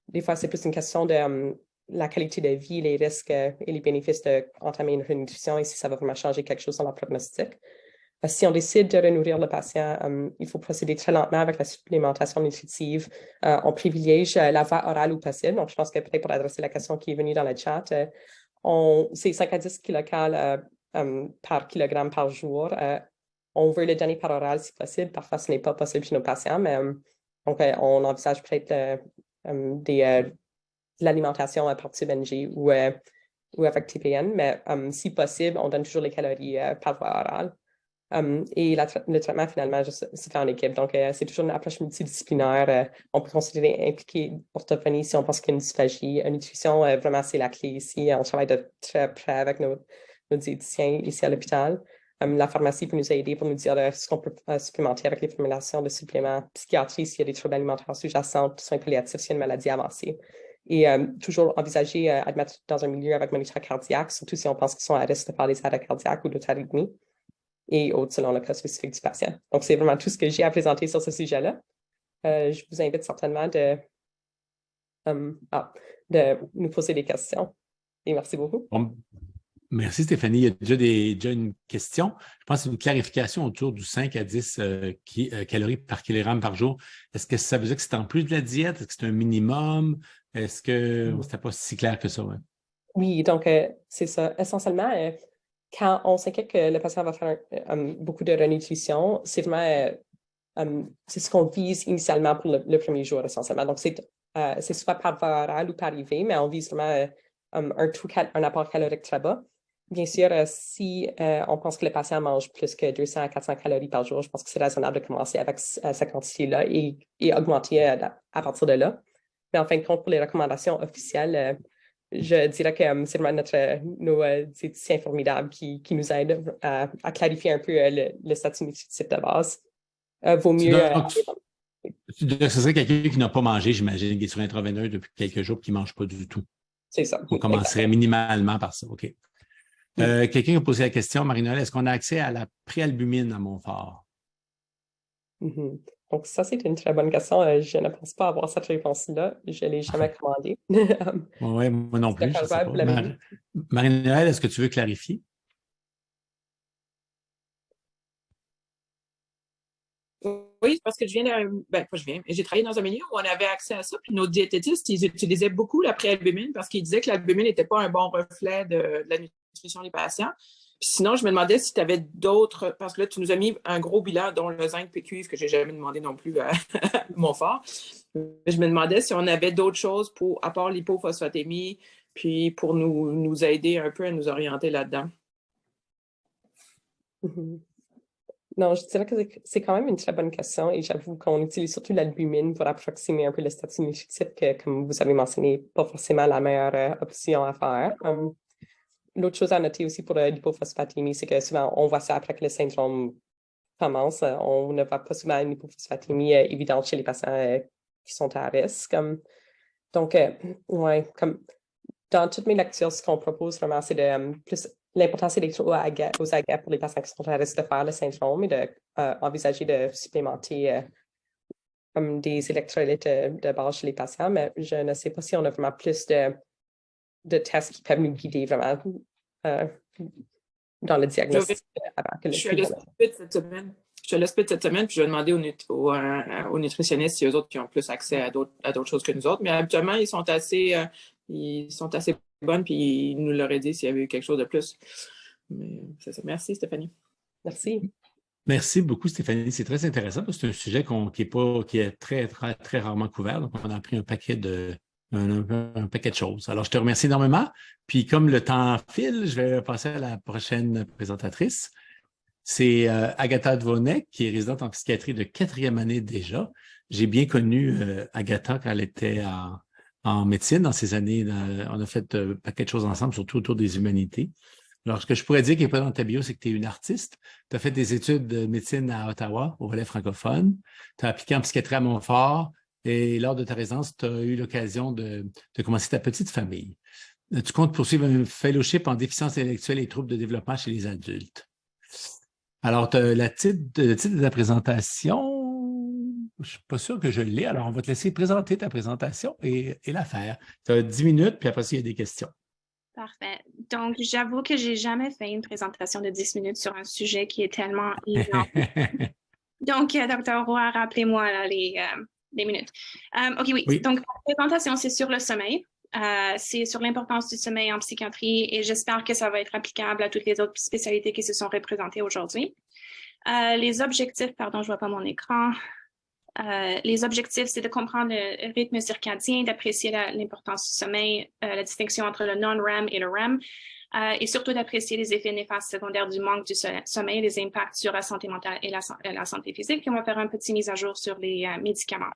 Speaker 4: des fois, c'est plus une question de la qualité de vie, les risques et les bénéfices d'entamer une renutrition et si ça va vraiment changer quelque chose dans leur prognostic. Si on décide de renourrir le patient, il faut procéder très lentement avec la supplémentation nutritive. On privilégie la voie orale au possible. Donc, je pense que peut-être pour adresser la question qui est venue dans le chat, c'est 5 à 10 kilocalories par kilogramme par jour. On veut le donner par oral si possible. Parfois, ce n'est pas possible chez nos patients, mais donc, on envisage peut-être de l'alimentation par tube NG ou avec TPN, mais si possible, on donne toujours les calories par voie orale. Et le traitement, finalement, se fait en équipe. Donc, c'est toujours une approche multidisciplinaire. On peut considérer impliquer orthophonie si on pense qu'il y a une dysphagie. Nutrition, vraiment, c'est la clé ici. On travaille de très près avec nos diététiciens ici à l'hôpital. La pharmacie peut nous aider pour nous dire ce qu'on peut supplémenter avec les formulations de suppléments. Psychiatrie, s'il y a des troubles alimentaires sous-jacents, soins palliatifs, s'il y a une maladie avancée. Et toujours envisager admettre dans un milieu avec moniteur cardiaque, surtout si on pense qu'ils sont à risque de faire des arrêts cardiaques ou d'autres arythmies. Et autres selon le cas spécifique du patient. Donc, c'est vraiment tout ce que j'ai à présenter sur ce sujet-là. Je vous invite certainement de nous poser des questions. Et merci beaucoup.
Speaker 1: Bon, merci Stéphanie. Il y a déjà une question. Je pense que c'est une clarification autour du 5 à 10 calories par kilogramme par jour. Est-ce que ça veut dire que c'est en plus de la diète? Est-ce que c'est un minimum? Est-ce que c'était pas si clair que ça? Ouais?
Speaker 4: Oui, donc c'est ça. Essentiellement, quand on s'inquiète que le patient va faire beaucoup de renutrition, c'est vraiment c'est ce qu'on vise initialement pour le premier jour, essentiellement. Donc, c'est soit par voie orale ou par IV, mais on vise vraiment un apport calorique très bas. Bien sûr, si on pense que le patient mange plus que 200 à 400 calories par jour, je pense que c'est raisonnable de commencer avec cette quantité-là et augmenter à partir de là. Mais en fin de compte, pour les recommandations officielles, je dirais que c'est vraiment nos diététiciens formidables qui nous aident à clarifier un peu le statut nutritif de base. Vaut mieux...
Speaker 1: ce serait quelqu'un qui n'a pas mangé, j'imagine, qui est sur intraveineuse depuis quelques jours, qui ne mange pas du tout.
Speaker 4: C'est ça.
Speaker 1: On commencerait minimalement par ça. OK. Quelqu'un a posé la question, Marie-Noël, est-ce qu'on a accès à la préalbumine à Montfort?
Speaker 4: Donc, ça, c'est une très bonne question. Je ne pense pas avoir cette réponse-là. Je ne l'ai jamais commandée.
Speaker 1: Oui, moi non plus. Marie-Noël, est-ce que tu veux clarifier?
Speaker 5: Oui, parce que j'ai travaillé dans un milieu où on avait accès à ça, puis nos diététistes, ils utilisaient beaucoup la préalbumine parce qu'ils disaient que l'albumine n'était pas un bon reflet de la nutrition des patients. Puis sinon, je me demandais si tu avais d'autres, parce que là, tu nous as mis un gros bilan, dont le zinc PQ, que je n'ai jamais demandé non plus à Montfort. Mais je me demandais si on avait d'autres choses à part l'hypophosphatémie, puis pour nous aider un peu à nous orienter là-dedans.
Speaker 4: Mm-hmm. Non, je dirais que c'est quand même une très bonne question et j'avoue qu'on utilise surtout l'albumine pour approximer un peu le statut nutritif que, comme vous avez mentionné, pas forcément la meilleure option à faire. L'autre chose à noter aussi pour l'hypophosphatémie, c'est que souvent, on voit ça après que le syndrome commence. On ne voit pas souvent une hypophosphatémie évidente chez les patients qui sont à risque. Donc, ouais, comme dans toutes mes lectures, ce qu'on propose vraiment, c'est de plus... L'important, c'est d'être aux aguets pour les patients qui sont à risque de faire le syndrome et d'envisager de supplémenter des électrolytes de base chez les patients, mais je ne sais pas si on a vraiment plus de tests qui peuvent nous guider vraiment dans le diagnostic.
Speaker 5: Je suis allée cette semaine. Je suis allée cette semaine, puis je vais demander aux nutritionnistes si eux autres qui ont plus accès à d'autres choses que nous autres. Mais habituellement, ils sont assez bonnes, puis ils nous l'auraient dit s'il y avait eu quelque chose de plus. Mais c'est ça. Merci, Stéphanie.
Speaker 4: Merci.
Speaker 1: Merci beaucoup, Stéphanie. C'est très intéressant parce que c'est un sujet qui est très, très, très rarement couvert. Donc, on a appris un paquet de choses. Alors, je te remercie énormément. Puis, comme le temps file, je vais passer à la prochaine présentatrice. C'est Agatha Dvonek, qui est résidente en psychiatrie de 4e année déjà. J'ai bien connu Agatha quand elle était en médecine dans ces années. On a fait un paquet de choses ensemble, surtout autour des humanités. Alors, ce que je pourrais dire qui n'est pas dans ta bio, c'est que tu es une artiste. Tu as fait des études de médecine à Ottawa, au volet francophone. Tu as appliqué en psychiatrie à Montfort et lors de ta résidence, tu as eu l'occasion de commencer ta petite famille. Tu comptes poursuivre un fellowship en déficience intellectuelle et troubles de développement chez les adultes. Alors, le titre de la présentation, je ne suis pas sûr que je l'ai. Alors, on va te laisser présenter ta présentation et la faire. Tu as 10 minutes, puis après, il y a des questions.
Speaker 6: Parfait. Donc, j'avoue que j'ai jamais fait une présentation de 10 minutes sur un sujet qui est tellement évident. Donc, Dr. Roy, rappelez-moi là, les minutes. OK, oui. Donc, la présentation, c'est sur le sommeil. C'est sur l'importance du sommeil en psychiatrie et j'espère que ça va être applicable à toutes les autres spécialités qui se sont représentées aujourd'hui. Les objectifs, pardon, je ne vois pas mon écran. Les objectifs, c'est de comprendre le rythme circadien, d'apprécier l'importance du sommeil, la distinction entre le non-REM et le REM, et surtout d'apprécier les effets néfastes secondaires du manque du sommeil, les impacts sur la santé mentale et la santé physique. Puis on va faire un petit mise à jour sur les médicaments.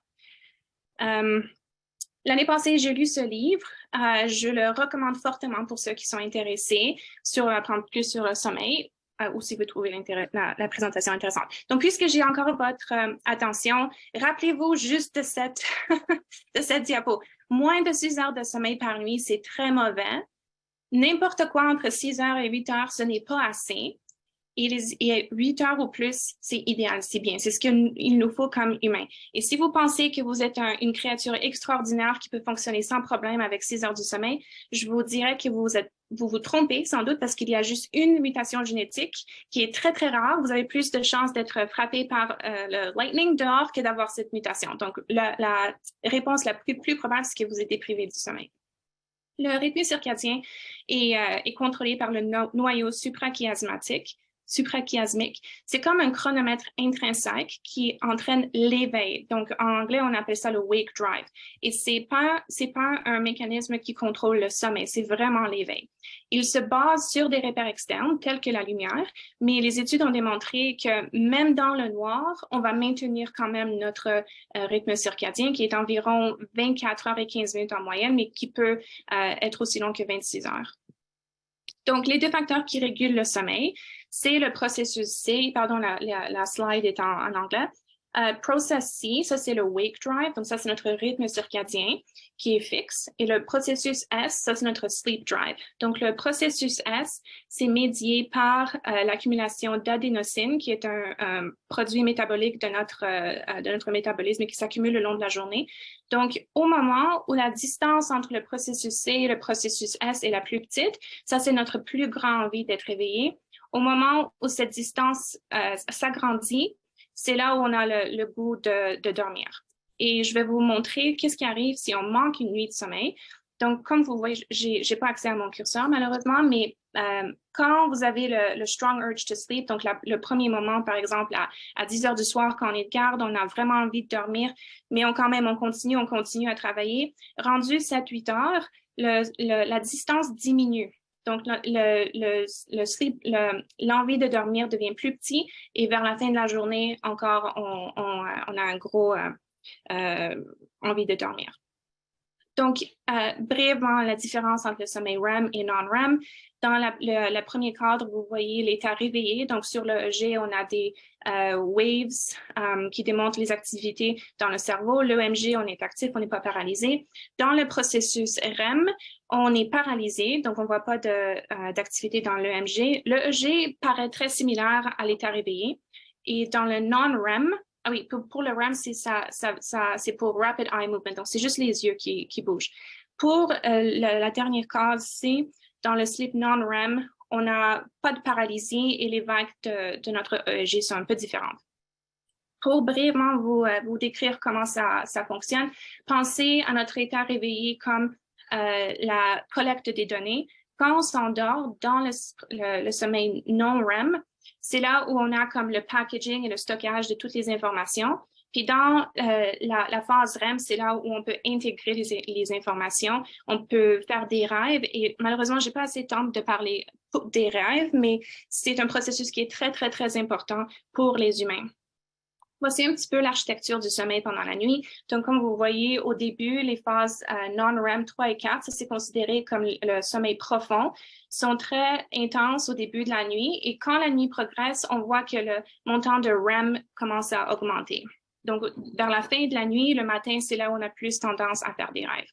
Speaker 6: L'année passée, j'ai lu ce livre. Je le recommande fortement pour ceux qui sont intéressés sur apprendre plus sur le sommeil ou si vous trouvez la présentation intéressante. Donc, puisque j'ai encore votre attention, rappelez-vous juste de cette diapo. Moins de 6 heures de sommeil par nuit, c'est très mauvais. N'importe quoi entre 6 heures et 8 heures, ce n'est pas assez. Et 8 heures ou plus, c'est idéal, c'est bien. C'est ce qu'il nous faut comme humains. Et si vous pensez que vous êtes une créature extraordinaire qui peut fonctionner sans problème avec 6 heures du sommeil, je vous dirais que vous vous trompez sans doute parce qu'il y a juste une mutation génétique qui est très, très rare. Vous avez plus de chances d'être frappé par le lightning dehors que d'avoir cette mutation. Donc, la réponse la plus probable, c'est que vous êtes privé du sommeil. Le rythme circadien est contrôlé par le noyau suprachiasmique. C'est comme un chronomètre intrinsèque qui entraîne l'éveil. Donc, en anglais, on appelle ça le wake drive. Et c'est pas un mécanisme qui contrôle le sommeil, c'est vraiment l'éveil. Il se base sur des repères externes, tels que la lumière, mais les études ont démontré que même dans le noir, on va maintenir quand même notre rythme circadien, qui est environ 24 heures et 15 minutes en moyenne, mais qui peut être aussi long que 26 heures. Donc, les deux facteurs qui régulent le sommeil, c'est le processus C, pardon, la slide est en anglais. Process C, ça c'est le wake drive, donc ça c'est notre rythme circadien qui est fixe. Et le processus S, ça c'est notre sleep drive. Donc le processus S, c'est médié par l'accumulation d'adénosine, qui est un produit métabolique de notre métabolisme qui s'accumule le long de la journée. Donc au moment où la distance entre le processus C et le processus S est la plus petite, ça c'est notre plus grand envie d'être éveillé. Au moment où cette distance s'agrandit, c'est là où on a le goût de dormir. Et je vais vous montrer qu'est-ce qui arrive si on manque une nuit de sommeil. Donc, comme vous voyez, j'ai pas accès à mon curseur malheureusement, mais quand vous avez le strong urge to sleep, donc le premier moment, par exemple, à 10 heures du soir, quand on est de garde, on a vraiment envie de dormir, mais on continue à travailler. Rendu 7-8 heures, la distance diminue. Donc, l'envie de dormir devient plus petit et vers la fin de la journée, encore, on a un gros envie de dormir. Donc, brièvement, la différence entre le sommeil REM et non-REM. Dans le premier cadre, vous voyez l'état réveillé. Donc, sur le EG, on a des waves qui démontrent les activités dans le cerveau. L'EMG, on est actif, on n'est pas paralysé. Dans le processus REM, on est paralysé, donc on ne voit pas d'activité dans l'EMG. L'EEG paraît très similaire à l'état réveillé. Et dans le non-REM, ah oui, pour le REM, c'est pour Rapid Eye Movement, donc c'est juste les yeux qui bougent. Pour la dernière case, c'est dans le sleep non-REM, on n'a pas de paralysie et les vagues de notre EEG sont un peu différentes. Pour brièvement vous décrire comment ça fonctionne, pensez à notre état réveillé comme la collecte des données. Quand on s'endort dans le sommeil non-REM, c'est là où on a comme le packaging et le stockage de toutes les informations. Puis dans la phase REM, c'est là où on peut intégrer les informations, on peut faire des rêves. Et malheureusement, j'ai pas assez de temps de parler des rêves, mais c'est un processus qui est très, très, très important pour les humains. Voici un petit peu l'architecture du sommeil pendant la nuit. Donc, comme vous voyez, au début, les phases non-REM 3 et 4, ça c'est considéré comme le sommeil profond, sont très intenses au début de la nuit. Et quand la nuit progresse, on voit que le montant de REM commence à augmenter. Donc, vers la fin de la nuit, le matin, c'est là où on a plus tendance à faire des rêves.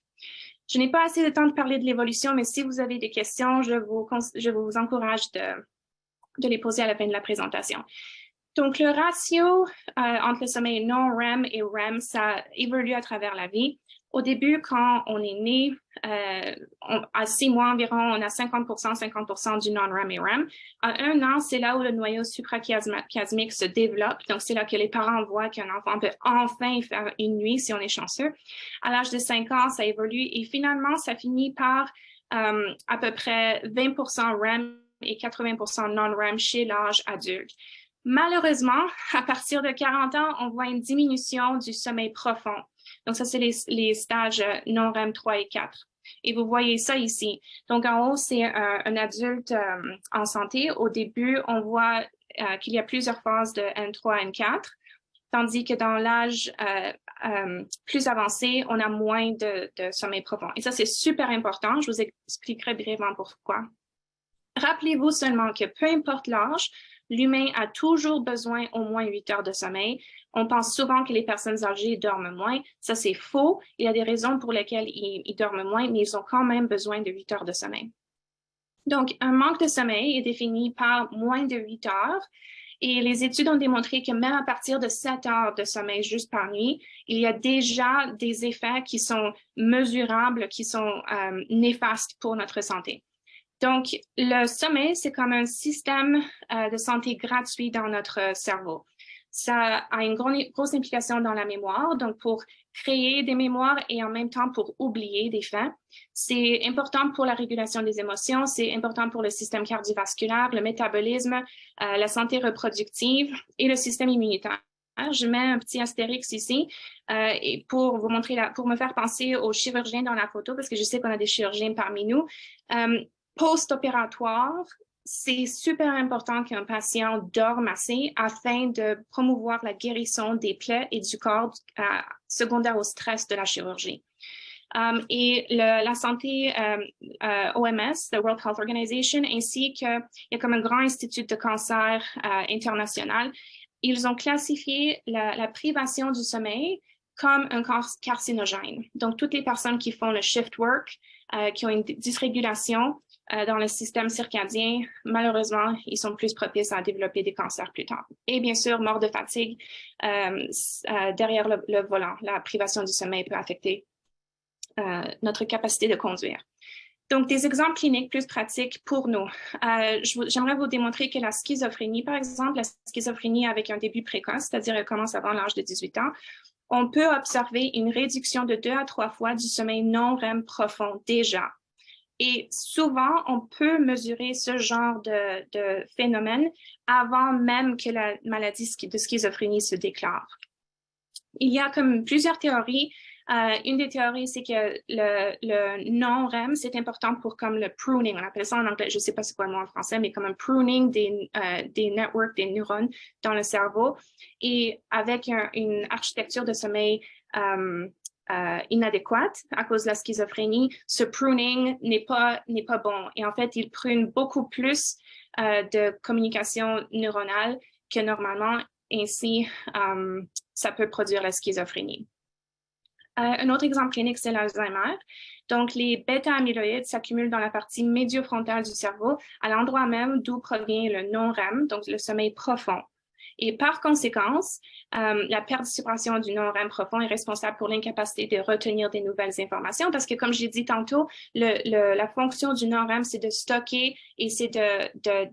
Speaker 6: Je n'ai pas assez de temps de parler de l'évolution, mais si vous avez des questions, je vous encourage de les poser à la fin de la présentation. Donc, le ratio entre le sommeil non-REM et REM, ça évolue à travers la vie. Au début, quand on est né, à 6 mois environ, on a 50% du non-REM et REM. À 1 an, c'est là où le noyau suprachiasmique se développe. Donc, c'est là que les parents voient qu'un enfant peut enfin faire une nuit si on est chanceux. À l'âge de 5 ans, ça évolue et finalement, ça finit par à peu près 20% REM et 80% non-REM chez l'âge adulte. Malheureusement, à partir de 40 ans, on voit une diminution du sommeil profond. Donc, ça, c'est les stages non-REM 3 et 4. Et vous voyez ça ici. Donc, en haut, c'est un adulte en santé. Au début, on voit qu'il y a plusieurs phases de N3, N4, tandis que dans l'âge plus avancé, on a moins de sommeil profond. Et ça, c'est super important. Je vous expliquerai brièvement pourquoi. Rappelez-vous seulement que peu importe l'âge, l'humain a toujours besoin au moins 8 heures de sommeil. On pense souvent que les personnes âgées dorment moins. Ça, c'est faux. Il y a des raisons pour lesquelles ils dorment moins, mais ils ont quand même besoin de 8 heures de sommeil. Donc, un manque de sommeil est défini par moins de 8 heures. Et les études ont démontré que même à partir de 7 heures de sommeil juste par nuit, il y a déjà des effets qui sont mesurables, qui sont néfastes pour notre santé. Donc, le sommeil, c'est comme un système de santé gratuit dans notre cerveau. Ça a une grosse implication dans la mémoire, donc pour créer des mémoires et en même temps pour oublier des faits. C'est important pour la régulation des émotions, c'est important pour le système cardiovasculaire, le métabolisme, la santé reproductive et le système immunitaire. Je mets un petit astérix ici et pour vous montrer, pour me faire penser aux chirurgiens dans la photo, parce que je sais qu'on a des chirurgiens parmi nous. Post-opératoire, c'est super important qu'un patient dorme assez afin de promouvoir la guérison des plaies et du corps secondaire au stress de la chirurgie. Et la santé OMS, the World Health Organization, ainsi qu'il y a comme un grand institut de cancer international, ils ont classifié la privation du sommeil comme un carcinogène. Donc, toutes les personnes qui font le shift work, qui ont une dysrégulation dans le système circadien, malheureusement, ils sont plus propices à développer des cancers plus tard. Et bien sûr, mort de fatigue derrière le volant. La privation du sommeil peut affecter notre capacité de conduire. Donc, des exemples cliniques plus pratiques pour nous. J'aimerais vous démontrer que la schizophrénie, par exemple, la schizophrénie avec un début précoce, c'est-à-dire elle commence avant l'âge de 18 ans, on peut observer une réduction de 2 à 3 fois du sommeil non REM profond déjà. Et souvent, on peut mesurer ce genre de phénomène avant même que la maladie de schizophrénie se déclare. Il y a comme plusieurs théories. Une des théories, c'est que le non-REM, c'est important pour comme le pruning, on appelle ça en anglais, je ne sais pas c'est quoi le mot en français, mais comme un pruning des networks, des neurones dans le cerveau. Et avec une architecture de sommeil inadéquate à cause de la schizophrénie, ce pruning n'est pas bon. Et en fait, il prune beaucoup plus de communication neuronale que normalement. Ainsi, ça peut produire la schizophrénie. Un autre exemple clinique, c'est l'Alzheimer. Donc, les bêta-amyloïdes s'accumulent dans la partie médiofrontale du cerveau, à l'endroit même d'où provient le non-REM, donc le sommeil profond. Et par conséquence, la perturbation du non-REM profond est responsable pour l'incapacité de retenir des nouvelles informations parce que, comme j'ai dit tantôt, la fonction du non-REM, c'est de stocker et c'est de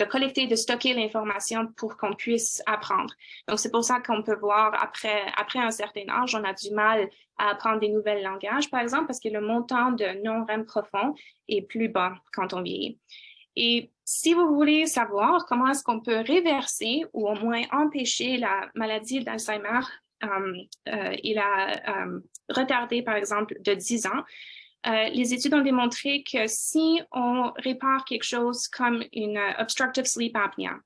Speaker 6: collecter, de stocker l'information pour qu'on puisse apprendre. Donc, c'est pour ça qu'on peut voir après un certain âge, on a du mal à apprendre des nouveaux langages, par exemple, parce que le montant de non-REM profond est plus bas quand on vieillit. Et si vous voulez savoir comment est-ce qu'on peut réverser ou au moins empêcher la maladie d'Alzheimer et la retarder, par exemple, de 10 ans, les études ont démontré que si on répare quelque chose comme une obstructive sleep apnea,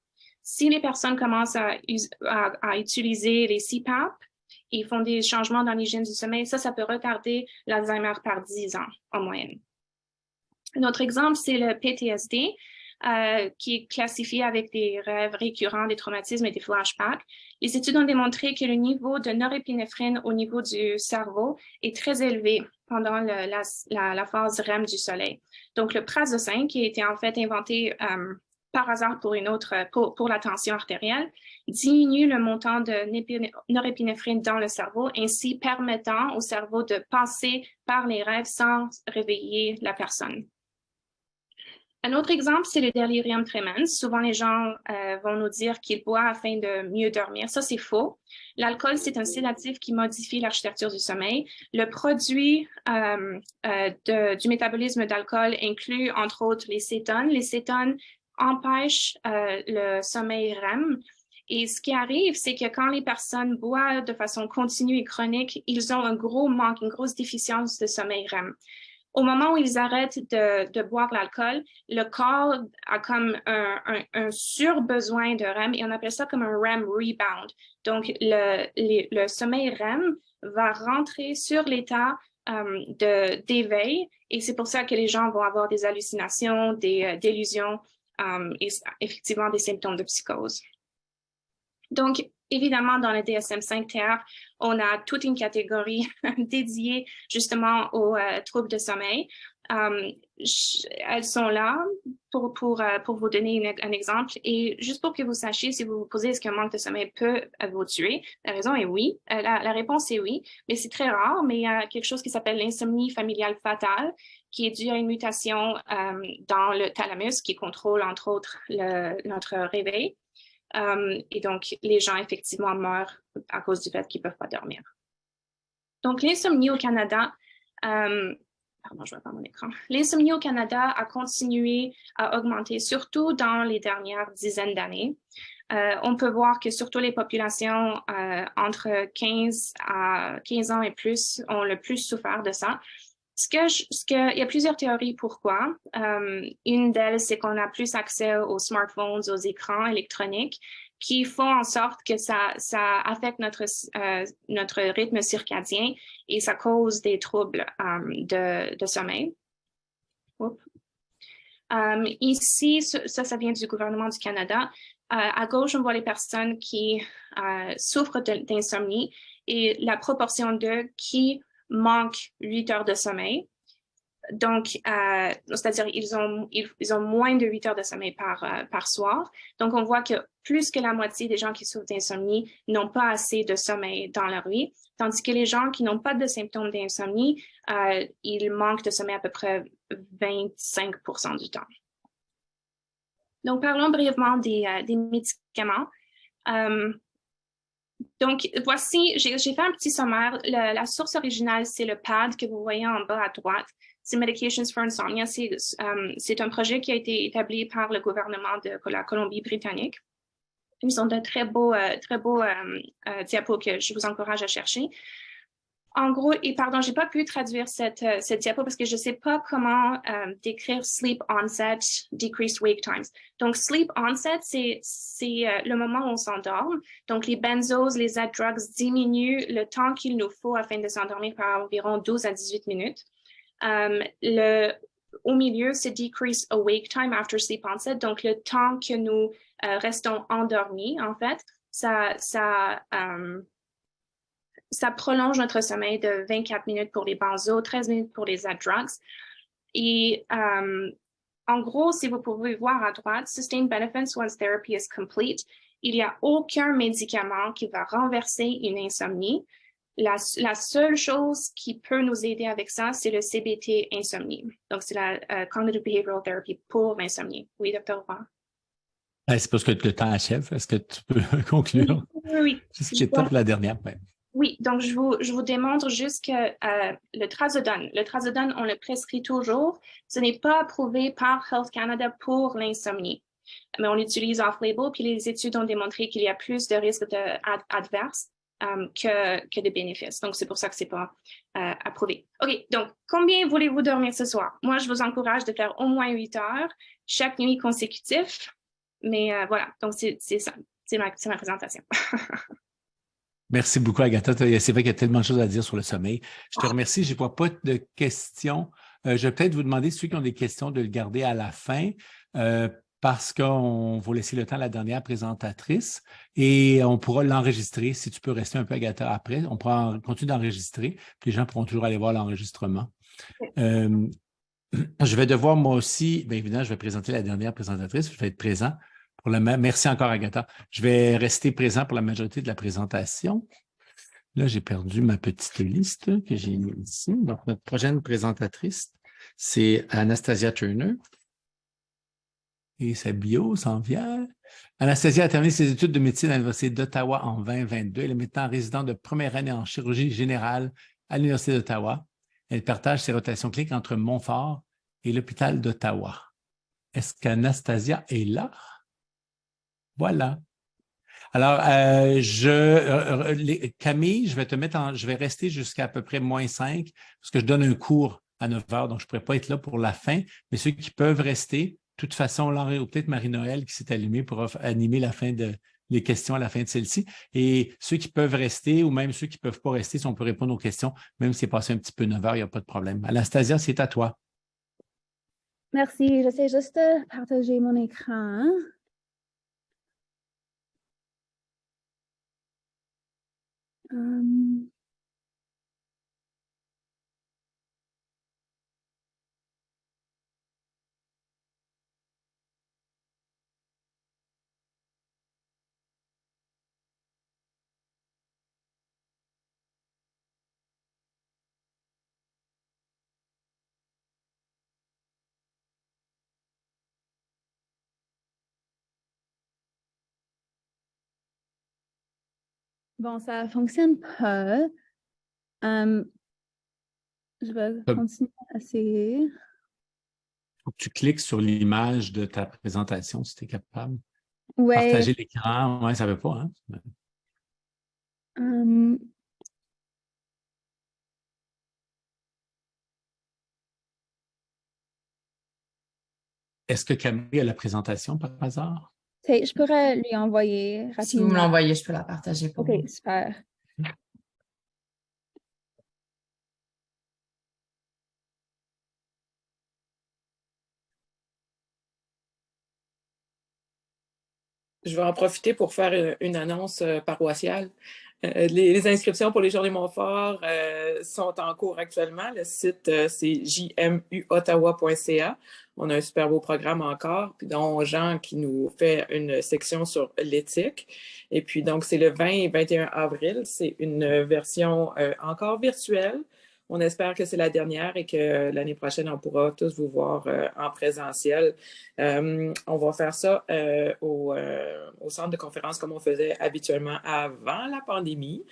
Speaker 6: si les personnes commencent à utiliser les CPAP et font des changements dans l'hygiène du sommeil, ça peut retarder l'Alzheimer par 10 ans en moyenne. Un autre exemple, c'est le PTSD, qui est classifié avec des rêves récurrents, des traumatismes et des flashbacks. Les études ont démontré que le niveau de norépinéphrine au niveau du cerveau est très élevé pendant la phase REM du soleil. Donc, le prazosin, qui a été en fait inventé par hasard pour la tension artérielle, diminue le montant de norépinéphrine dans le cerveau, ainsi permettant au cerveau de passer par les rêves sans réveiller la personne. Un autre exemple, c'est le delirium tremens. Souvent, les gens vont nous dire qu'ils boivent afin de mieux dormir. Ça, c'est faux. L'alcool, c'est un sédatif qui modifie l'architecture du sommeil. Le produit du métabolisme d'alcool inclut, entre autres, les cétones. Les cétones empêchent le sommeil REM. Et ce qui arrive, c'est que quand les personnes boivent de façon continue et chronique, ils ont un gros manque, une grosse déficience de sommeil REM. Au moment où ils arrêtent de boire l'alcool, le corps a comme un surbesoin de REM et on appelle ça comme un REM rebound. Donc, le sommeil REM va rentrer sur l'état d'éveil et c'est pour ça que les gens vont avoir des hallucinations, des délusions et effectivement des symptômes de psychose. Donc, évidemment, dans le DSM-5-TR, on a toute une catégorie dédiée justement aux troubles de sommeil. Elles sont là pour vous donner un exemple. Et juste pour que vous sachiez, si vous vous posez est-ce qu'un manque de sommeil peut vous tuer, la raison est oui. La réponse est oui, mais c'est très rare. Mais il y a quelque chose qui s'appelle l'insomnie familiale fatale, qui est due à une mutation dans le thalamus qui contrôle, entre autres, notre réveil. Et donc, les gens, effectivement, meurent à cause du fait qu'ils ne peuvent pas dormir. Donc, l'insomnie au Canada, pardon, je vois pas mon écran. L'insomnie au Canada a continué à augmenter, surtout dans les dernières dizaines d'années. On peut voir que surtout les populations entre 15 ans et plus ont le plus souffert de ça. Il y a plusieurs théories pourquoi. Une d'elles, c'est qu'on a plus accès aux smartphones, aux écrans électroniques qui font en sorte que ça affecte notre rythme circadien et ça cause des troubles de sommeil. Ici, ça vient du gouvernement du Canada. À gauche, on voit les personnes qui souffrent d'insomnie et la proportion d'eux qui manque 8 heures de sommeil. Donc, c'est-à-dire ils ont moins de 8 heures de sommeil par soir. Donc, on voit que plus que la moitié des gens qui souffrent d'insomnie n'ont pas assez de sommeil dans leur vie, tandis que les gens qui n'ont pas de symptômes d'insomnie, ils manquent de sommeil à peu près 25% du temps. Donc, parlons brièvement des médicaments. Donc, voici, j'ai fait un petit sommaire. La source originale, c'est le pad que vous voyez en bas à droite. C'est Medications for Insomnia. C'est un projet qui a été établi par le gouvernement de la Colombie-Britannique. Ils ont de très beaux diapos que je vous encourage à chercher. En gros, et pardon, j'ai pas pu traduire cette diapo parce que je sais pas comment décrire sleep onset, decreased wake times. Donc, sleep onset, c'est le moment où on s'endort. Donc, les benzos, les Z-drugs diminuent le temps qu'il nous faut afin de s'endormir par environ 12 à 18 minutes. Au milieu, c'est decreased awake time after sleep onset. Donc, le temps que nous restons endormis, en fait, ça prolonge notre sommeil de 24 minutes pour les benzos, 13 minutes pour les Z-drugs. Et en gros, si vous pouvez voir à droite, Sustained Benefits once therapy is complete, il n'y a aucun médicament qui va renverser une insomnie. La seule chose qui peut nous aider avec ça, c'est le CBT insomnie. Donc, c'est la Cognitive Behavioral Therapy pour l'insomnie. Oui, Dr. Roy.
Speaker 1: C'est parce que le temps achève. Est-ce que tu peux conclure?
Speaker 6: Oui.
Speaker 1: C'est top la dernière. Ouais.
Speaker 6: Oui, donc je vous démontre juste que le trazodone, on le prescrit toujours. Ce n'est pas approuvé par Health Canada pour l'insomnie, mais on l'utilise off-label, puis les études ont démontré qu'il y a plus de risques adverses que de bénéfices. Donc, c'est pour ça que c'est pas approuvé. OK, donc, combien voulez-vous dormir ce soir? Moi, je vous encourage de faire au moins 8 heures chaque nuit consécutive, mais voilà, donc c'est ça, c'est ma présentation.
Speaker 1: Merci beaucoup, Agatha. C'est vrai qu'il y a tellement de choses à dire sur le sommeil. Je te remercie. Je ne vois pas de questions. Je vais peut-être vous demander, ceux qui ont des questions, de le garder à la fin parce qu'on va laisser le temps à la dernière présentatrice et on pourra l'enregistrer. Si tu peux rester un peu, Agatha, après, on pourra continuer d'enregistrer. Puis les gens pourront toujours aller voir l'enregistrement. Je vais devoir, moi aussi, bien évidemment, je vais présenter la dernière présentatrice. Je vais être présent. Merci encore, Agatha. Je vais rester présent pour la majorité de la présentation. Là, j'ai perdu ma petite liste que j'ai mise ici. Donc, notre prochaine présentatrice, c'est Anastasia Turner. Et sa bio s'en vient. Anastasia a terminé ses études de médecine à l'Université d'Ottawa en 2022. Elle est maintenant résidente de première année en chirurgie générale à l'Université d'Ottawa. Elle partage ses rotations cliniques entre Montfort et l'hôpital d'Ottawa. Est-ce qu'Anastasia est là? Voilà. Alors, Camille, je vais rester jusqu'à peu près -5 parce que je donne un cours à 9 heures, donc je ne pourrais pas être là pour la fin. Mais ceux qui peuvent rester, de toute façon, Laure ou peut-être Marie-Noël qui s'est allumée pour animer les questions à la fin de celle-ci. Et ceux qui peuvent rester ou même ceux qui ne peuvent pas rester, si on peut répondre aux questions, même si c'est passé un petit peu 9 heures, il n'y a pas de problème. Anastasia, c'est à toi.
Speaker 7: Merci. J'essaie juste de partager mon écran. Bon, ça ne fonctionne pas. Je vais continuer à essayer.
Speaker 1: Il faut que tu cliques sur l'image de ta présentation si tu es capable.
Speaker 7: Ouais.
Speaker 1: Partager l'écran, oui, ça ne veut pas. Hein? Est-ce que Camille a la présentation par hasard?
Speaker 7: Je pourrais lui envoyer rapidement.
Speaker 3: Si vous me l'envoyez, je peux la partager pour vous.
Speaker 7: OK, super.
Speaker 5: Je vais en profiter pour faire une annonce paroissiale. Les inscriptions pour les Journées Montfort sont en cours actuellement. Le site, c'est jmuottawa.ca. On a un super beau programme encore, puis dont Jean qui nous fait une section sur l'éthique. Et puis donc, c'est le 20 et 21 avril. C'est une version encore virtuelle. On espère que c'est la dernière et que l'année prochaine, on pourra tous vous voir en présentiel. On va faire ça au centre de conférence comme on faisait habituellement avant la pandémie,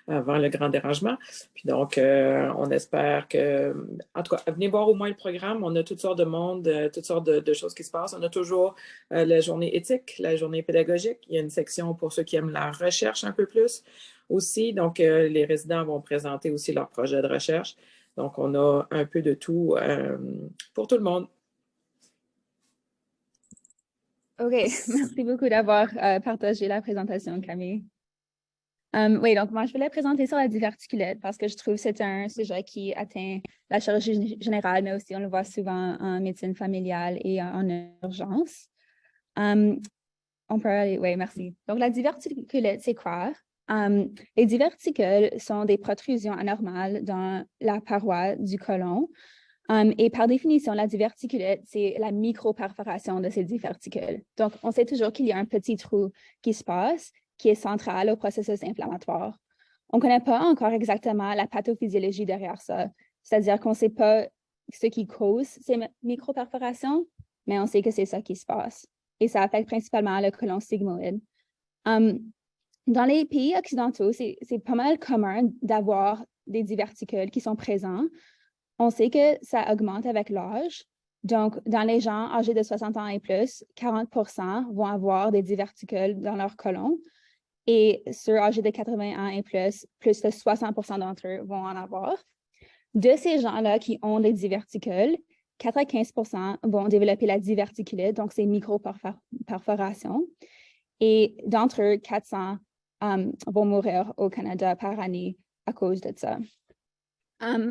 Speaker 5: avant le grand dérangement. Puis donc, on espère que... En tout cas, venez voir au moins le programme. On a toutes sortes de monde, toutes sortes de choses qui se passent. On a toujours la journée éthique, la journée pédagogique. Il y a une section pour ceux qui aiment la recherche un peu plus aussi. Donc, les résidents vont présenter aussi leur projet de recherche. Donc, on a un peu de tout pour tout le monde.
Speaker 7: OK, merci beaucoup d'avoir partagé la présentation, Camille. Oui, donc moi, je voulais présenter sur la diverticulite parce que je trouve que c'est un sujet qui atteint la chirurgie générale, mais aussi on le voit souvent en médecine familiale et en urgence. On peut aller, oui, merci. Donc, la diverticulite, c'est quoi? Les diverticules sont des protrusions anormales dans la paroi du côlon. Et par définition, la diverticulite, c'est la micro-perforation de ces diverticules. Donc, on sait toujours qu'il y a un petit trou qui se passe, qui est central au processus inflammatoire. On ne connaît pas encore exactement la pathophysiologie derrière ça, c'est-à-dire qu'on ne sait pas ce qui cause ces micro-perforations, mais on sait que c'est ça qui se passe. Et ça affecte principalement le côlon sigmoïde. Dans les pays occidentaux, c'est pas mal commun d'avoir des diverticules qui sont présents. On sait que ça augmente avec l'âge. Donc, dans les gens âgés de 60 ans et plus, 40% vont avoir des diverticules dans leur côlon. Et ceux âgés de 80 ans et plus de 60% d'entre eux vont en avoir. De ces gens-là qui ont des diverticules, 95% vont développer la diverticulite, donc c'est micro-perforations. Et d'entre eux, 400 vont mourir au Canada par année à cause de ça.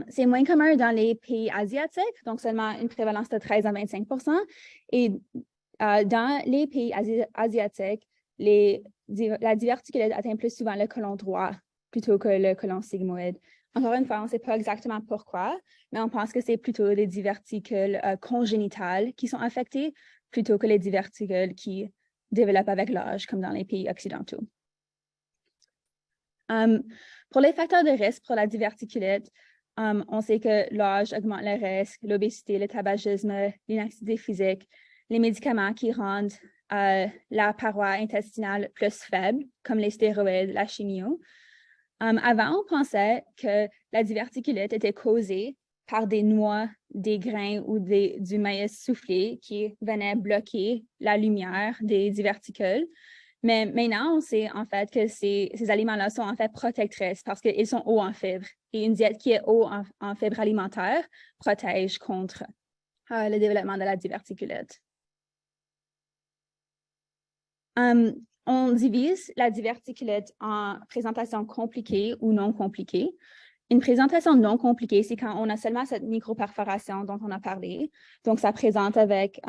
Speaker 7: C'est moins commun dans les pays asiatiques, donc seulement une prévalence de 13 à 25%. Et dans les pays asiatiques, la diverticulite atteint plus souvent le côlon droit plutôt que le côlon sigmoïde. Encore une fois, on ne sait pas exactement pourquoi, mais on pense que c'est plutôt des diverticules congénitales qui sont affectés plutôt que les diverticules qui développent avec l'âge, comme dans les pays occidentaux. Pour les facteurs de risque pour la diverticulite, on sait que l'âge augmente le risque, l'obésité, le tabagisme, l'inactivité physique, les médicaments qui rendent la paroi intestinale plus faible, comme les stéroïdes, la chimio. Avant, on pensait que la diverticulite était causée par des noix, des grains ou du maïs soufflé qui venaient bloquer la lumière des diverticules. Mais maintenant, on sait en fait que ces aliments-là sont en fait protectrices parce qu'ils sont hauts en fibres. Et une diète qui est haut en fibres alimentaires protège contre le développement de la diverticulite. On divise la diverticulite en présentation compliquée ou non compliquée. Une présentation non compliquée, c'est quand on a seulement cette micro-perforation dont on a parlé. Donc, ça présente avec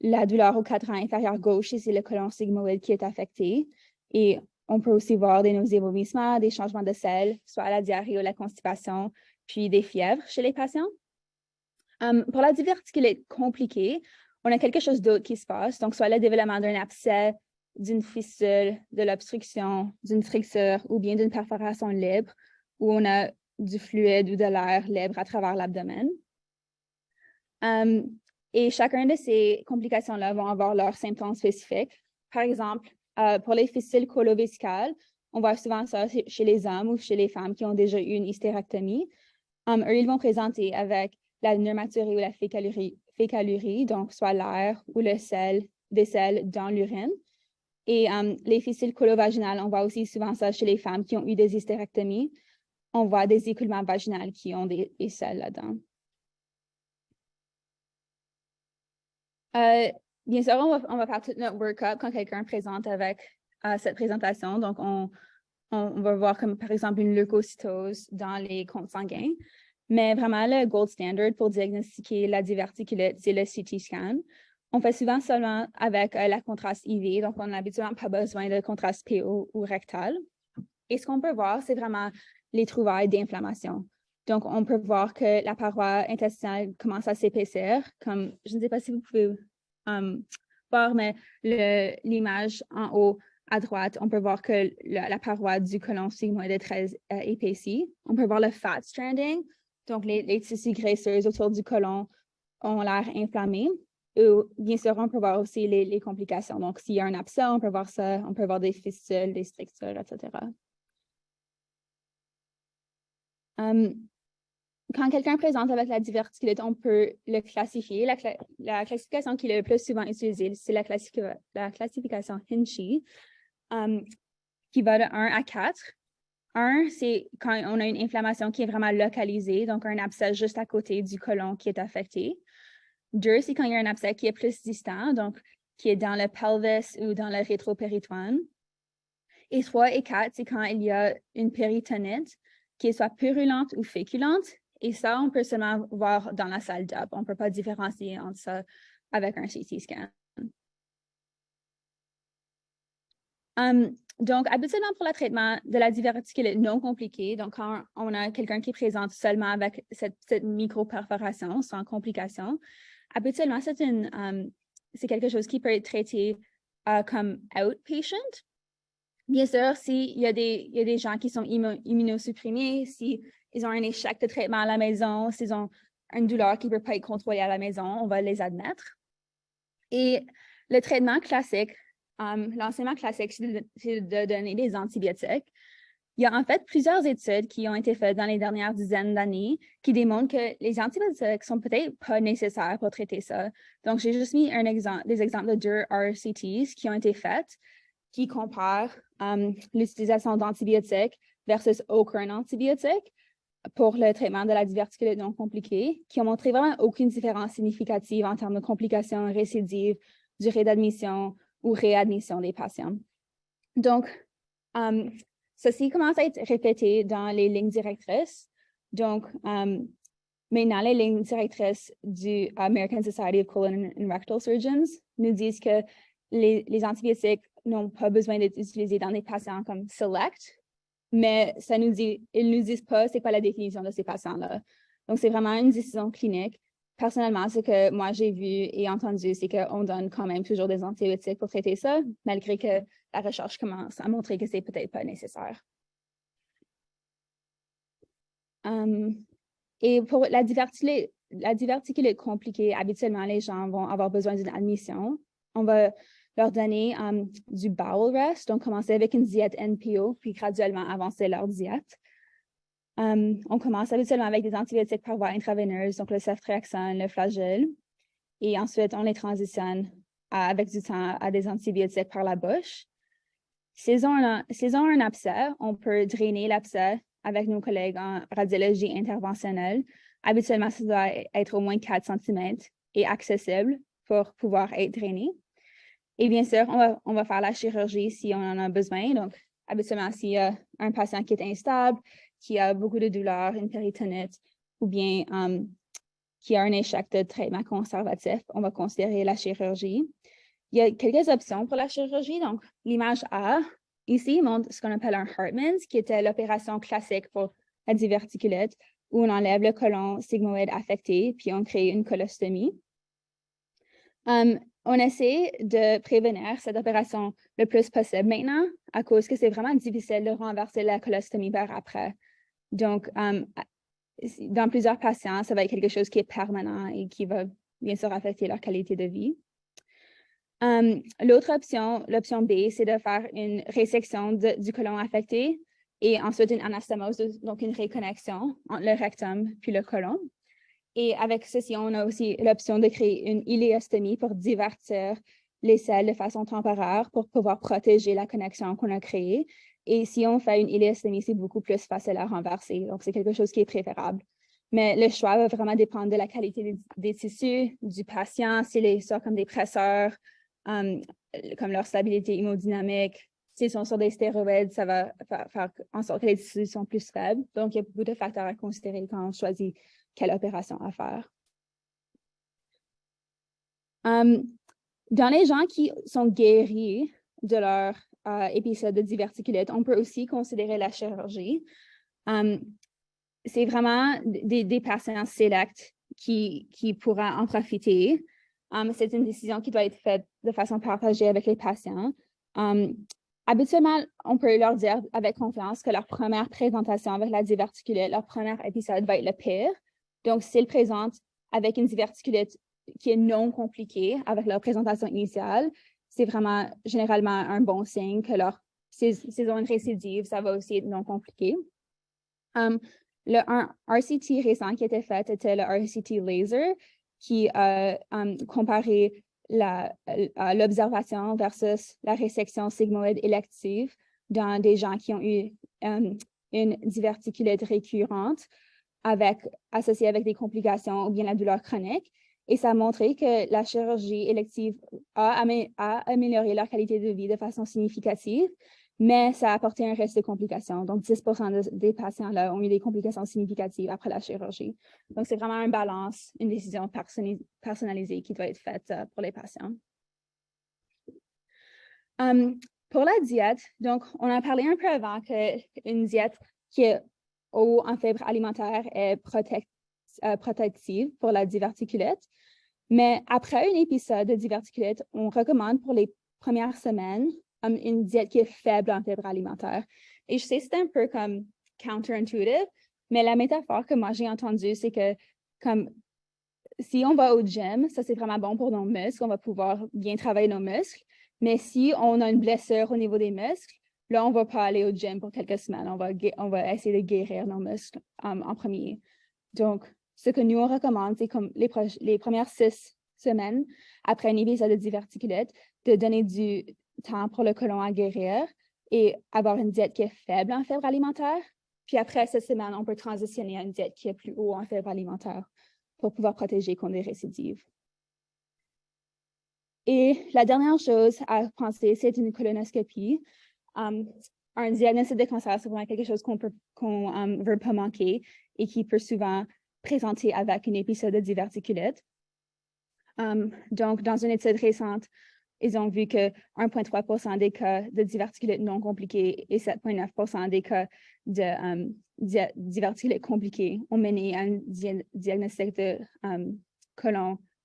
Speaker 7: la douleur au cadran inférieur gauche et c'est le côlon sigmoïde qui est affecté. Et on peut aussi voir des nausées, vomissements, des changements de sel, soit la diarrhée ou la constipation, puis des fièvres chez les patients. Pour la diverticulite compliquée, on a quelque chose d'autre qui se passe, donc soit le développement d'un abcès, d'une fissure, de l'obstruction, d'une fracture ou bien d'une perforation libre où on a du fluide ou de l'air libre à travers l'abdomen. Et chacun de ces complications-là vont avoir leurs symptômes spécifiques. Par exemple, pour les fistules colovésicales, on voit souvent ça chez les hommes ou chez les femmes qui ont déjà eu une hystérectomie. Eux, ils vont présenter avec la pneumaturie ou la fécalurie, donc soit l'air ou des sels dans l'urine. Et les fistules colovaginales, on voit aussi souvent ça chez les femmes qui ont eu des hystérectomies. On voit des écoulements vaginaux qui ont des sels là-dedans. Bien sûr, on va faire tout notre work-up quand quelqu'un présente avec cette présentation. Donc, on va voir comme par exemple une leucocytose dans les comptes sanguins. Mais vraiment, le gold standard pour diagnostiquer la diverticulite, c'est le CT scan. On fait souvent seulement avec la contraste IV, donc on n'a habituellement pas besoin de contraste PO ou rectal. Et ce qu'on peut voir, c'est vraiment les trouvailles d'inflammation. Donc, on peut voir que la paroi intestinale commence à s'épaissir, comme, je ne sais pas si vous pouvez voir, mais l'image en haut à droite, on peut voir que la paroi du côlon sigmoïde est très épaissie. On peut voir le fat stranding, donc les tissus graisseux autour du côlon ont l'air inflammés. Et bien sûr, on peut voir aussi les complications. Donc, s'il y a un abcès, on peut voir ça, on peut voir des fistules, des strictures, etc. Quand quelqu'un présente avec la diverticulite, on peut le classifier. La classification qui est le plus souvent utilisée, c'est la classification Hinchey, qui va de 1 à 4. 1, c'est quand on a une inflammation qui est vraiment localisée, donc un abcès juste à côté du côlon qui est affecté. 2, c'est quand il y a un abcès qui est plus distant, donc qui est dans le pelvis ou dans le rétropéritoine. Et 3 et 4, c'est quand il y a une péritonite qui est soit purulente ou féculente. Et ça, on peut seulement voir dans la salle d'op. On ne peut pas différencier entre ça avec un CT scan. Donc, habituellement, pour le traitement de la diverticulite non compliquée, donc quand on a quelqu'un qui présente seulement avec cette micro-perforation sans complications, habituellement, c'est quelque chose qui peut être traité comme outpatient. Bien sûr, s'il y a des gens qui sont immunosupprimés, s'ils ont un échec de traitement à la maison, s'ils ont une douleur qui ne peut pas être contrôlée à la maison, on va les admettre. Et le traitement classique, l'enseignement classique, c'est de donner des antibiotiques. Il y a en fait plusieurs études qui ont été faites dans les dernières dizaines d'années qui démontrent que les antibiotiques sont peut-être pas nécessaires pour traiter ça. Donc, j'ai juste mis des exemples de 2 RCTs qui ont été faits qui comparent l'utilisation d'antibiotiques versus aucun antibiotique pour le traitement de la diverticulite non compliquée, qui ont montré vraiment aucune différence significative en termes de complications, récidives, durée d'admission ou réadmission des patients. Donc, ceci commence à être répété dans les lignes directrices. Donc, maintenant, les lignes directrices du American Society of Colon and Rectal Surgeons nous disent que les antibiotiques n'ont pas besoin d'être utilisés dans des patients comme select, mais ils ne nous disent pas c'est quoi la définition de ces patients-là. Donc, c'est vraiment une décision clinique. Personnellement, ce que moi j'ai vu et entendu, c'est qu'on donne quand même toujours des antibiotiques pour traiter ça, malgré que la recherche commence à montrer que c'est peut-être pas nécessaire. Et pour la diverticulite compliquée, habituellement, les gens vont avoir besoin d'une admission. On va leur donner du bowel rest, donc commencer avec une diète NPO, puis graduellement avancer leur diète. On commence habituellement avec des antibiotiques par voie intraveineuse, donc le ceftriaxone, le flagelle, et ensuite on les transitionne avec du temps à des antibiotiques par la bouche. S'ils ont un abcès, on peut drainer l'abcès avec nos collègues en radiologie interventionnelle. Habituellement, ça doit être au moins 4 cm et accessible pour pouvoir être drainé. Et bien sûr, on va faire la chirurgie si on en a besoin. Donc, habituellement, s'il y a un patient qui est instable, qui a beaucoup de douleurs, une péritonite, ou bien qui a un échec de traitement conservatif, on va considérer la chirurgie. Il y a quelques options pour la chirurgie. Donc, l'image A, ici, montre ce qu'on appelle un Hartmann's, qui était l'opération classique pour la diverticulite, où on enlève le côlon sigmoïde affecté, puis on crée une colostomie. On essaie de prévenir cette opération le plus possible maintenant, à cause que c'est vraiment difficile de renverser la colostomie par après. Donc, dans plusieurs patients, ça va être quelque chose qui est permanent et qui va bien sûr affecter leur qualité de vie. L'autre option, l'option B, c'est de faire une résection du côlon affecté et ensuite une anastomose, donc une réconnexion entre le rectum puis le côlon. Et avec ceci, on a aussi l'option de créer une iléostomie pour divertir les selles de façon temporaire pour pouvoir protéger la connexion qu'on a créée. Et si on fait une iléostomie, c'est beaucoup plus facile à renverser. Donc, c'est quelque chose qui est préférable. Mais le choix va vraiment dépendre de la qualité des tissus, du patient, s'il est sur comme des presseurs, comme leur stabilité hémodynamique. S'ils sont sur des stéroïdes, ça va faire en sorte que les tissus sont plus faibles. Donc, il y a beaucoup de facteurs à considérer quand on choisit quelle opération à faire. Dans les gens qui sont guéris de leur épisode de diverticulite, on peut aussi considérer la chirurgie. C'est vraiment des patients sélects qui pourraient en profiter. C'est une décision qui doit être faite de façon partagée avec les patients. Habituellement, on peut leur dire avec confiance que leur première présentation avec la diverticulite, leur premier épisode va être le pire. Donc, s'ils présentent avec une diverticulite qui est non compliquée avec leur présentation initiale, c'est vraiment généralement un bon signe que s'ils ont une récidive, ça va aussi être non compliqué. Un RCT récent qui a été fait était le RCT laser qui comparait l'observation versus la résection sigmoïde élective dans des gens qui ont eu une diverticulite récurrente associée avec des complications ou bien la douleur chronique. Et ça a montré que la chirurgie élective a amélioré leur qualité de vie de façon significative, mais ça a apporté un reste de complications. Donc, 10% des patients-là ont eu des complications significatives après la chirurgie. Donc, c'est vraiment une balance, une décision personnalisée qui doit être faite pour les patients. Pour la diète, donc, on a parlé un peu avant qu'une diète qui est haut en fibres alimentaires est protective pour la diverticulite. Mais après un épisode de diverticulite, on recommande pour les premières semaines une diète qui est faible en fibres alimentaires. Et je sais que c'est un peu comme counterintuitive, mais la métaphore que moi j'ai entendue, c'est que comme si on va au gym, ça c'est vraiment bon pour nos muscles, on va pouvoir bien travailler nos muscles. Mais si on a une blessure au niveau des muscles, là, on ne va pas aller au gym pour quelques semaines. On va essayer de guérir nos muscles en premier. Donc, ce que nous, on recommande, c'est comme les premières 6 semaines après un épisode de diverticulite, de donner du temps pour le côlon à guérir et avoir une diète qui est faible en fibres alimentaires. Puis après 6 semaines, on peut transitionner à une diète qui est plus haut en fibres alimentaires pour pouvoir protéger contre des récidives. Et la dernière chose à penser, c'est une colonoscopie. Un diagnostic de cancer, c'est vraiment quelque chose qu'on ne veut pas manquer et qui peut souvent présenter avec un épisode de diverticulite. Donc, dans une étude récente, ils ont vu que 1,3% des cas de diverticulite non compliquée et 7,9% des cas de diverticulite compliquée ont mené à un diagnostic de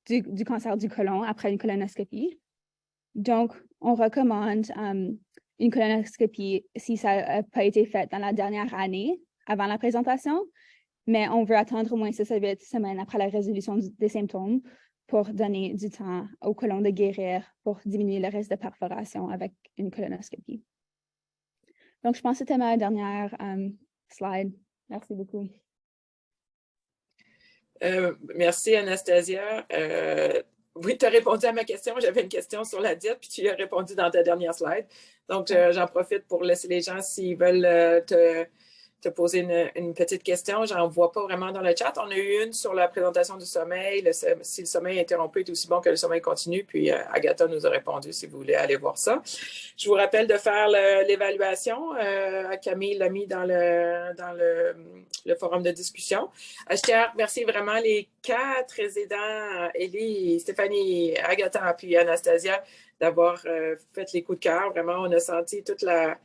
Speaker 7: du cancer du côlon après une colonoscopie. Donc, on recommande une colonoscopie si ça n'a pas été fait dans la dernière année avant la présentation, mais on veut attendre au moins 6 à 8 semaines après la résolution des symptômes pour donner du temps au côlon de guérir pour diminuer le risque de perforation avec une colonoscopie. Donc, je pense que c'était ma dernière slide. Merci beaucoup.
Speaker 5: Merci, Anastasia. Oui, tu as répondu à ma question. J'avais une question sur la diète, puis tu y as répondu dans ta dernière slide. Donc, j'en profite pour laisser les gens, s'ils veulent te poser une petite question. J'en vois pas vraiment dans le chat. On a eu une sur la présentation du sommeil. Si le sommeil interrompu est aussi bon que le sommeil continu. Puis Agatha nous a répondu si vous voulez aller voir ça. Je vous rappelle de faire l'évaluation. Camille l'a mis dans le forum de discussion. Je tiens à remercier vraiment les 4 résidents, Élie, Stéphanie, Agatha puis Anastasia, d'avoir fait les coups de cœur. Vraiment, on a senti toute la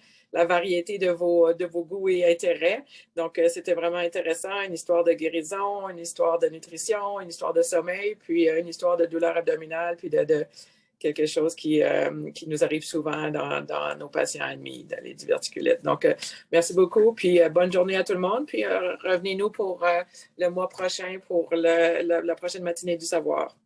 Speaker 5: variété de vos goûts et intérêts. Donc, c'était vraiment intéressant. Une histoire de guérison, une histoire de nutrition, une histoire de sommeil, puis une histoire de douleur abdominale, puis de quelque chose qui nous arrive souvent dans nos patients admis, dans les diverticulites. Donc, merci beaucoup, puis bonne journée à tout le monde. Puis, revenez-nous pour le mois prochain, pour la prochaine matinée du savoir.